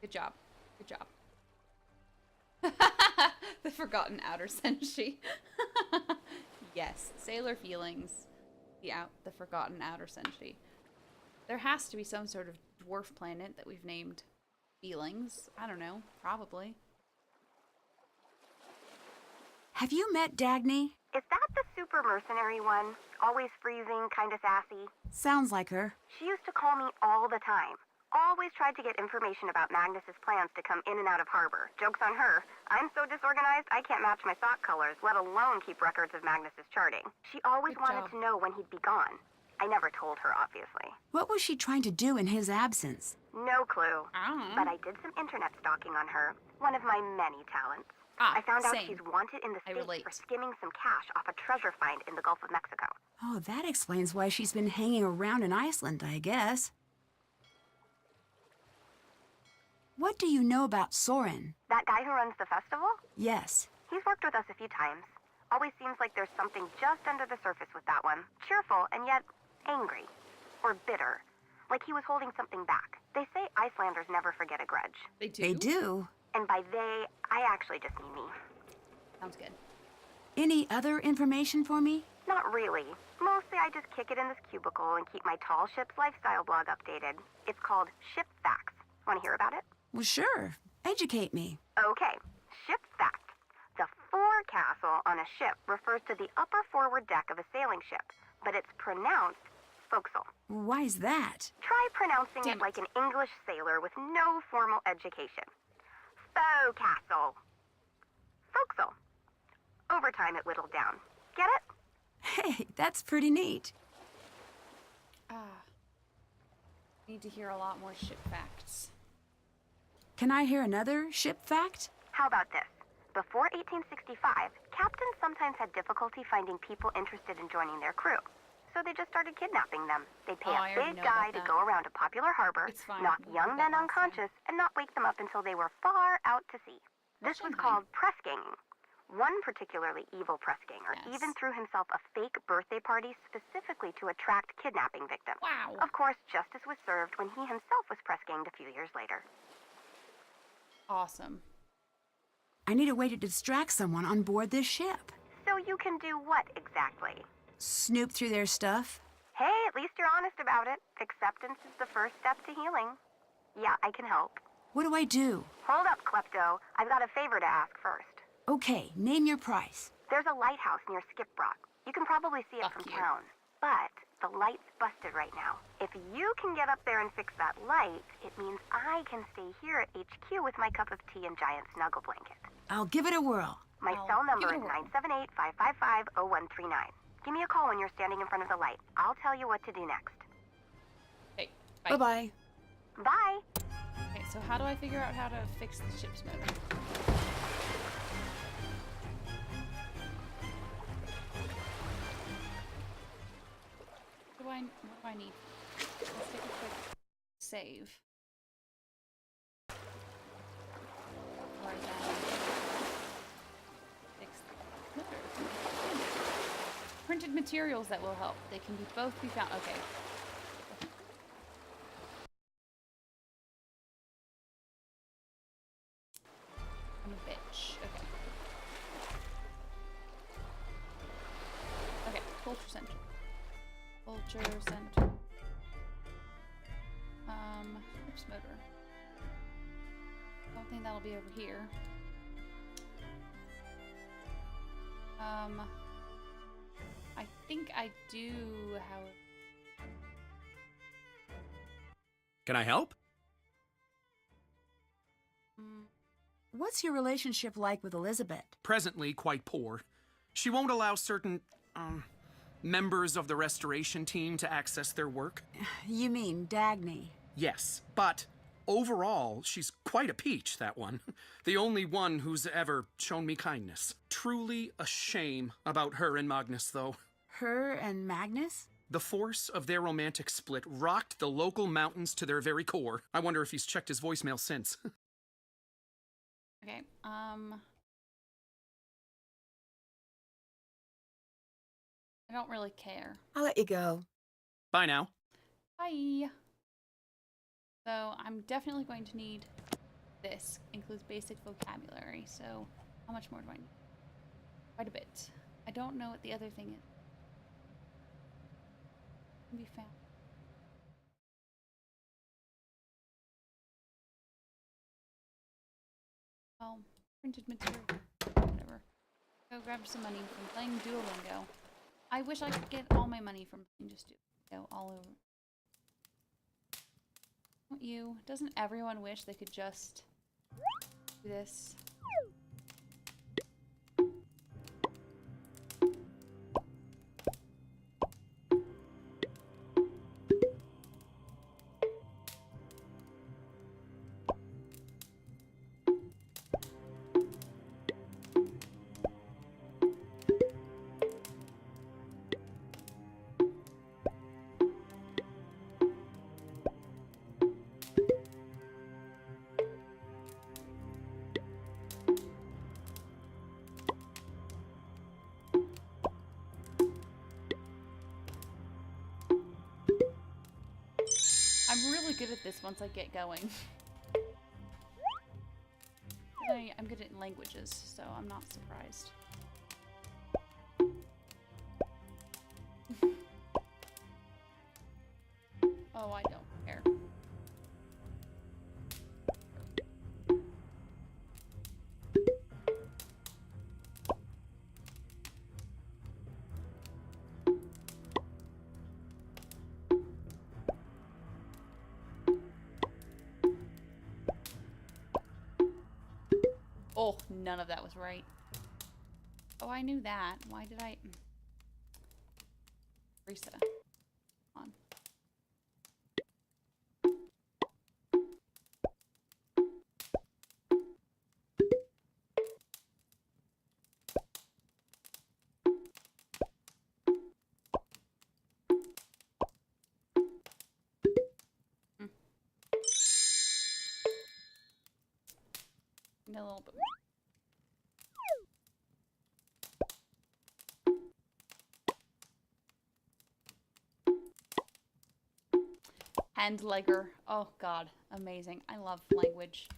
Good job. Good job. The forgotten outer century. Yes, sailor feelings. The forgotten outer century. There has to be some sort of dwarf planet that we've named feelings. I don't know. Probably. Have you met Dagny? Is that the super mercenary one? Always freezing, kinda sassy? Sounds like her. She used to call me all the time. Always tried to get information about Magnus's plans to come in and out of harbor. Joke's on her. I'm so disorganized, I can't match my sock colors, let alone keep records of Magnus's charting. She always Good wanted job. to know when he'd be gone. I never told her, obviously. What was she trying to do in his absence? No clue. Ah. But I did some internet stalking on her. One of my many talents. Ah, I found out same. she's wanted in the I States relate. for skimming some cash off a treasure find in the Gulf of Mexico. Oh, that explains why she's been hanging around in Iceland, I guess. What do you know about Soren? That guy who runs the festival? Yes. He's worked with us a few times. Always seems like there's something just under the surface with that one. Cheerful and yet angry. Or bitter. Like he was holding something back. They say Icelanders never forget a grudge. They do. They do. And by they, I actually just mean me. Sounds good. Any other information for me? Not really. Mostly I just kick it in this cubicle and keep my tall ship's lifestyle blog updated. It's called Ship Facts. Want to hear about it? Well, sure. Educate me. Okay. Ship Fact. The forecastle on a ship refers to the upper forward deck of a sailing ship, but it's pronounced forecastle. Why's that? Try pronouncing Damn it like an English sailor with no formal education. Forecastle. Forecastle. Over time it whittled down. Get it? Hey, that's pretty neat. Need to hear a lot more ship facts. Can I hear another ship fact? How about this? Before 1865, captains sometimes had difficulty finding people interested in joining their crew. So they just started kidnapping them. They'd pay Oh, I a already big know guy about to that. go around a popular harbor, It's fine. knock We young did that men last time. unconscious, and not wake them up until they were far out to sea. This was Fine. called press ganging. One particularly evil press ganger Yes. even threw himself a fake birthday party specifically to attract kidnapping victims. Wow. Of course, justice was served when he himself was press ganged a few years later. Awesome. I need a way to distract someone on board this ship. So you can do what exactly? Snoop through their stuff. Hey, at least you're honest about it. Acceptance is the first step to healing. Yeah, I can help. What do I do? Hold up, Klepto. I've got a favor to ask first. Okay, name your price. There's a lighthouse near Skip Rock. You can probably see it Fuck from you. town. But the light's busted right now. If you can get up there and fix that light, it means I can stay here at HQ with my cup of tea and giant snuggle blanket. I'll give it a whirl. My I'll cell number give is it a whirl. 978-555-0139. Give me a call when you're standing in front of the light. I'll tell you what to do next. Okay, bye. Bye-bye. Bye! Okay, so how do I figure out how to fix the ship's motor? What do I need? Let's take a quick save. Write down. Fix the motor. Printed materials that will help. They can both be found. Okay. I'm a bitch. Okay. Okay, Culture Center. Culture Center. Ship's motor. Don't think that'll be over here. I think I do, however. Can I help? What's your relationship like with Elizabeth? Presently quite poor. She won't allow certain, members of the restoration team to access their work. You mean Dagny? Yes, but overall, she's quite a peach, that one. The only one who's ever shown me kindness. Truly a shame about her and Magnus, though. Her and Magnus? The force of their romantic split rocked the local mountains to their very core. I wonder if he's checked his voicemail since. Okay, I don't really care. I'll let you go. Bye now. Bye! So, I'm definitely going to need this. Includes basic vocabulary, so how much more do I need? Quite a bit. I don't know what the other thing is. Can be found. Well, printed material. Whatever. Go grab some money from playing Duolingo. I wish I could get all my money from playing just Duolingo all over. Don't you? Doesn't everyone wish they could just do this? I'm really good at this once I get going. I'm good at languages, so I'm not surprised. Oh, I don't care. Oh, none of that was right. Oh, I knew that. Why did I... Rissa. Come on. Need a little bit more. Hand-legger. Oh god, amazing. I love language.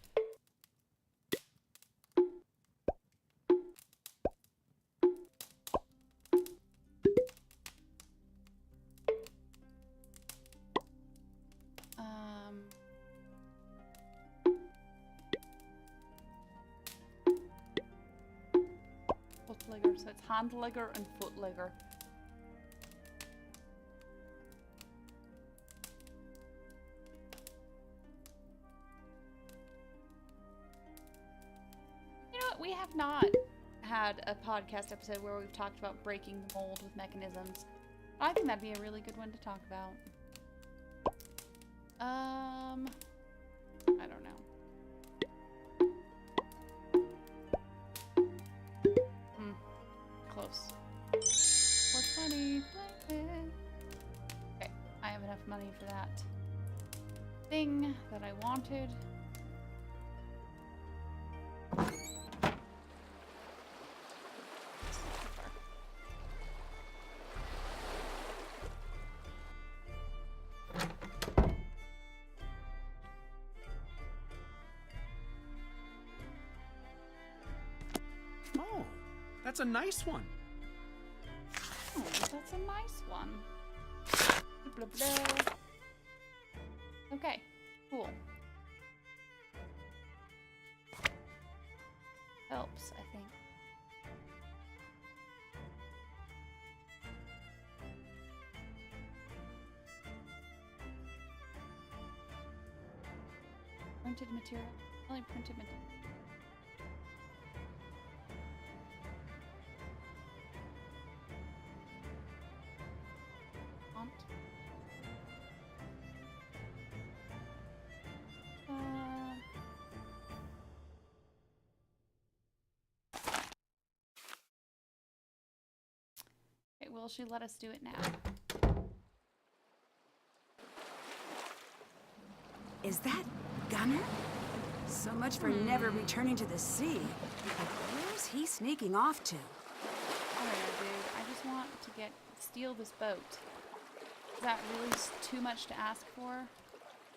So it's hand-legger and foot-legger. You know what? We have not had a podcast episode where we've talked about breaking the mold with mechanisms. I think that'd be a really good one to talk about. I don't know. Close. 420. Okay, I have enough money for that thing that I wanted. Oh, that's a nice one. Oh, that's a nice one. Blah, blah, blah. Okay, cool. Helps, I think. Printed material. Only printed material. Font. Okay, will she let us do it now? Is that Gunner? So much for never returning to the sea. But where's he sneaking off to? I don't know, dude. I just want to steal this boat. Is that really too much to ask for?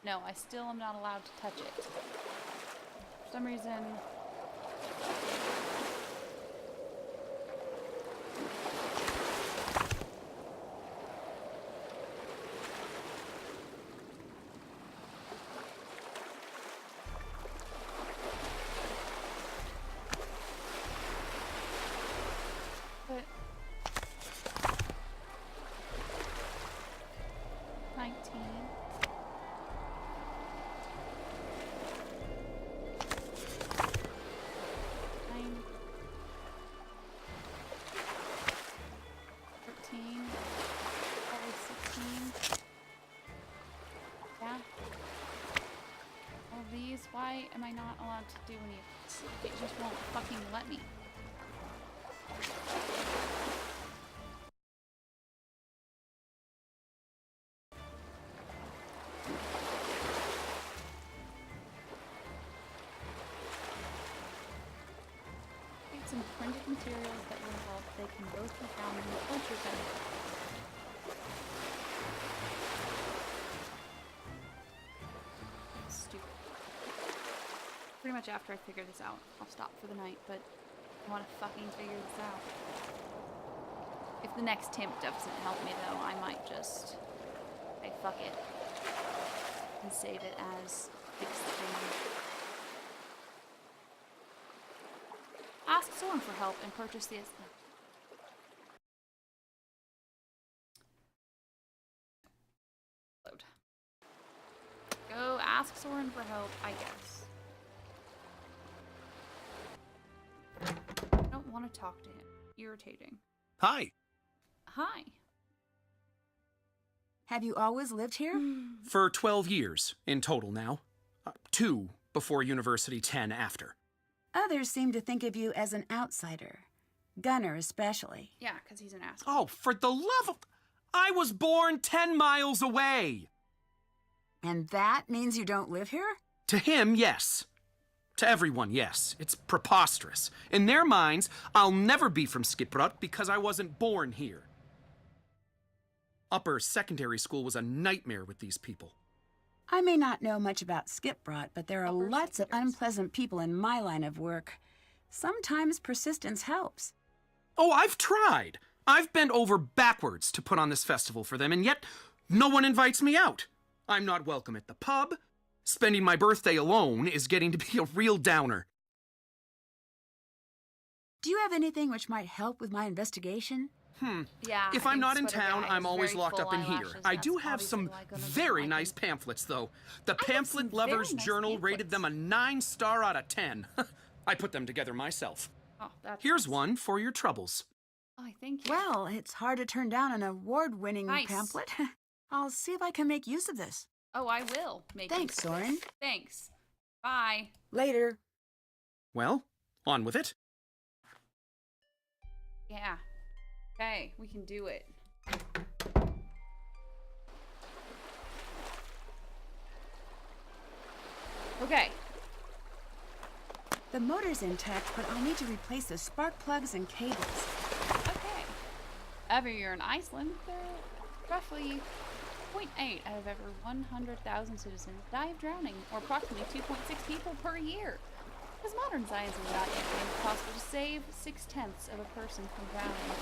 No, I still am not allowed to touch it. For some reason... But... 19... 13, probably 16. Yeah. All these, why am I not allowed to do any of this? It just won't fucking let me. Some printed materials that will help. They can both be found in the culture center. Stupid. Pretty much after I figure this out, I'll stop for the night, but I want to fucking figure this out. If the next temp doesn't help me though, I might just say fuck it and save it as fix the thing. Ask Soren for help and purchase the... Load. Go ask Soren for help, I guess. I don't want to talk to him. Irritating. Hi. Hi. Have you always lived here? For 12 years in total now. 2 before university, 10 after. Others seem to think of you as an outsider. Gunner especially. Yeah, because he's an asshole. Oh, for the love of... I was born 10 miles away! And that means you don't live here? To him, yes. To everyone, yes. It's preposterous. In their minds, I'll never be from Skiprot because I wasn't born here. Upper secondary school was a nightmare with these people. I may not know much about Skiprot, but there are Upper lots of secondary unpleasant people in my line of work. Sometimes persistence helps. Oh, I've tried. I've bent over backwards to put on this festival for them, and yet no one invites me out. I'm not welcome at the pub. Spending my birthday alone is getting to be a real downer. Do you have anything which might help with my investigation? Yeah. If I I'm think not in Sweater town, Guy I'm has always very locked full up in here. eyelashes, I and do that's have obviously some why I got them. very I nice can- pamphlets, though. The I have some Pamphlet Lovers very nice Journal rated them a pamphlets. 9-star out of 10. I put them together myself. Oh, that's Here's nice. one for your troubles. Oh, I think. Well, it's hard to turn down an award-winning Nice. pamphlet. I'll see if I can make use of this. Oh, I will make. Thanks, use of Soren. this. Thanks. Bye. Later. Well, on with it. Yeah. Okay, we can do it. Okay. The motor's intact, but I'll need to replace the spark plugs and cables. Okay. Every year in Iceland, there are roughly 0.8 out of every 100,000 citizens die of drowning, or approximately 2.6 people per year. Because modern science has not yet made it possible to save 6/10 of a person from drowning,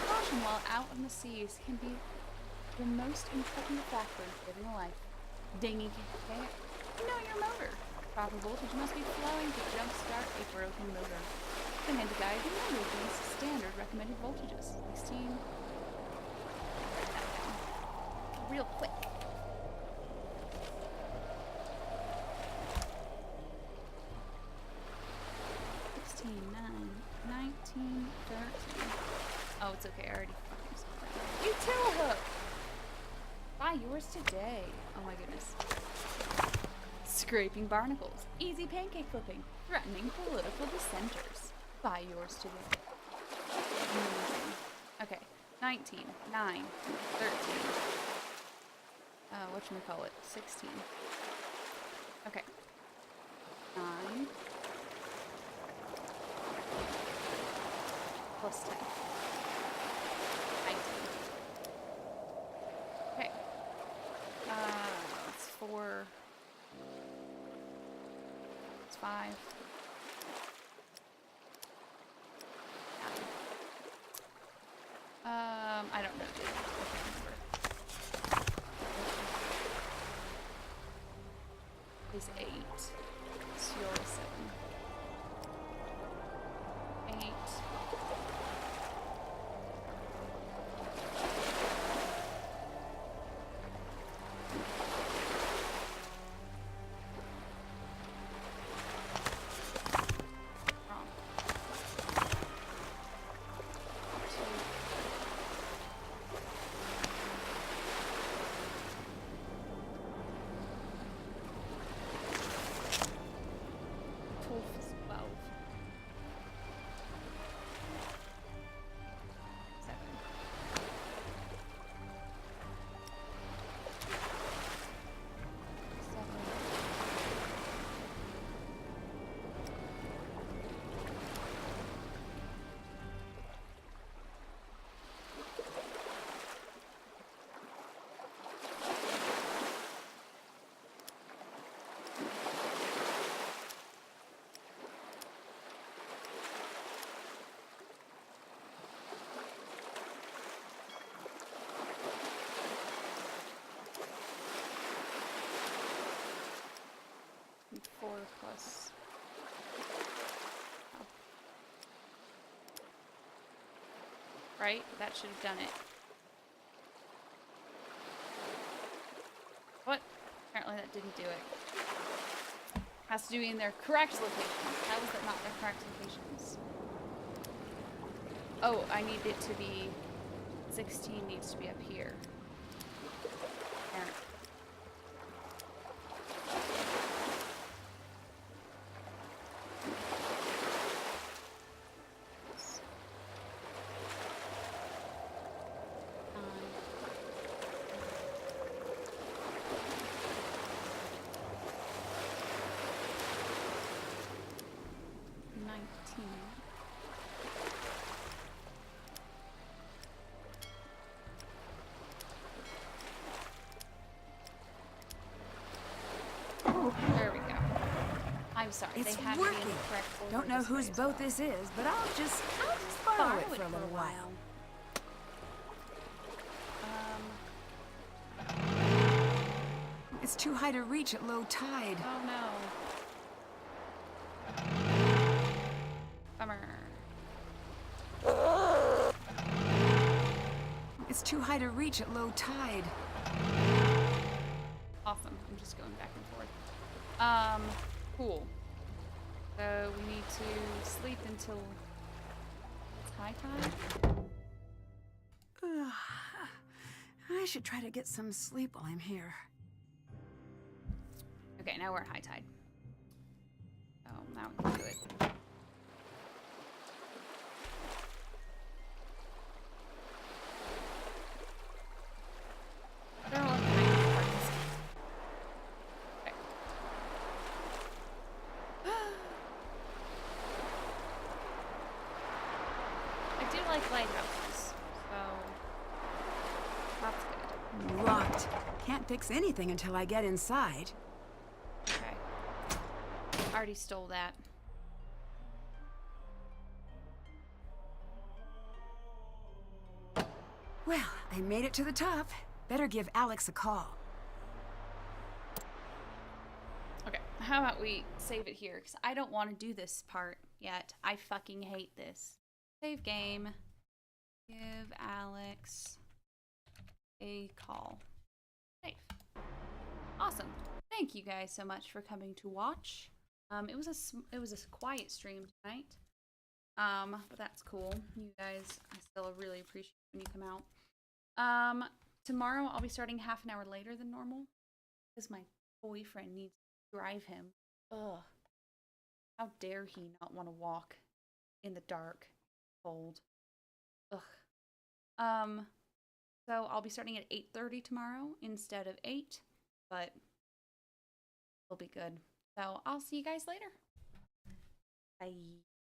caution while out on the seas can be the most important factor in saving a life. Dinghy can't know your motor. Proper voltage must be flowing to jumpstart a broken motor. The handy guide remembers these standard recommended voltages. 16. Write that down. Real quick. 16, 9, 19, 13. Oh, it's okay. I already fucking said that. You too, Hook! Buy yours today. Oh my goodness. Scraping barnacles. Easy pancake flipping. Threatening political dissenters. Buy yours today. Amazing. Okay. 19, 9, 13. Whatchamacallit? 16. Okay. 9. Plus 10. 19. Okay. It's 4. It's 5. 9. I don't know, dude. I can't remember. Is 8. It's yours 7. 8. Wrong. 2. Is 12. 7. 4 plus. Oh. Right? That should have done it. What? Apparently that didn't do it. Has to be in their correct locations. How is that not their correct locations? Oh, I need it to be 16 needs to be up here. Apparently. There we go. I'm sorry. It's they had to be in working. the correct order. Don't know this way whose as boat well. this is, but I'll just borrow it for a little while. It's too high to reach at low tide. Oh no. Bummer. it's too high to reach at low tide. Awesome. I'm just going back and forth. Cool. So we need to sleep until it's high tide. Ugh. I should try to get some sleep while I'm here. Okay, now we're at high tide. Oh, now we can do it. I don't know what the high tide part is. Okay. I do like lighthouses, so that's good. Locked. Can't fix anything until I get inside. Okay. Already stole that. Well, I made it to the top. Better give Alex a call. Okay, how about we save it here? Because I don't want to do this part yet. I fucking hate this. Save game. Give Alex a call. Save. Awesome. Thank you guys so much for coming to watch. It was a quiet stream tonight. But that's cool. You guys, I still really appreciate when you come out. Tomorrow I'll be starting half an hour later than normal because my boyfriend needs to drive him. Ugh. How dare he not want to walk in the dark, cold. Ugh. So I'll be starting at 8:30 tomorrow instead of 8, but it'll be good. So I'll see you guys later. Bye.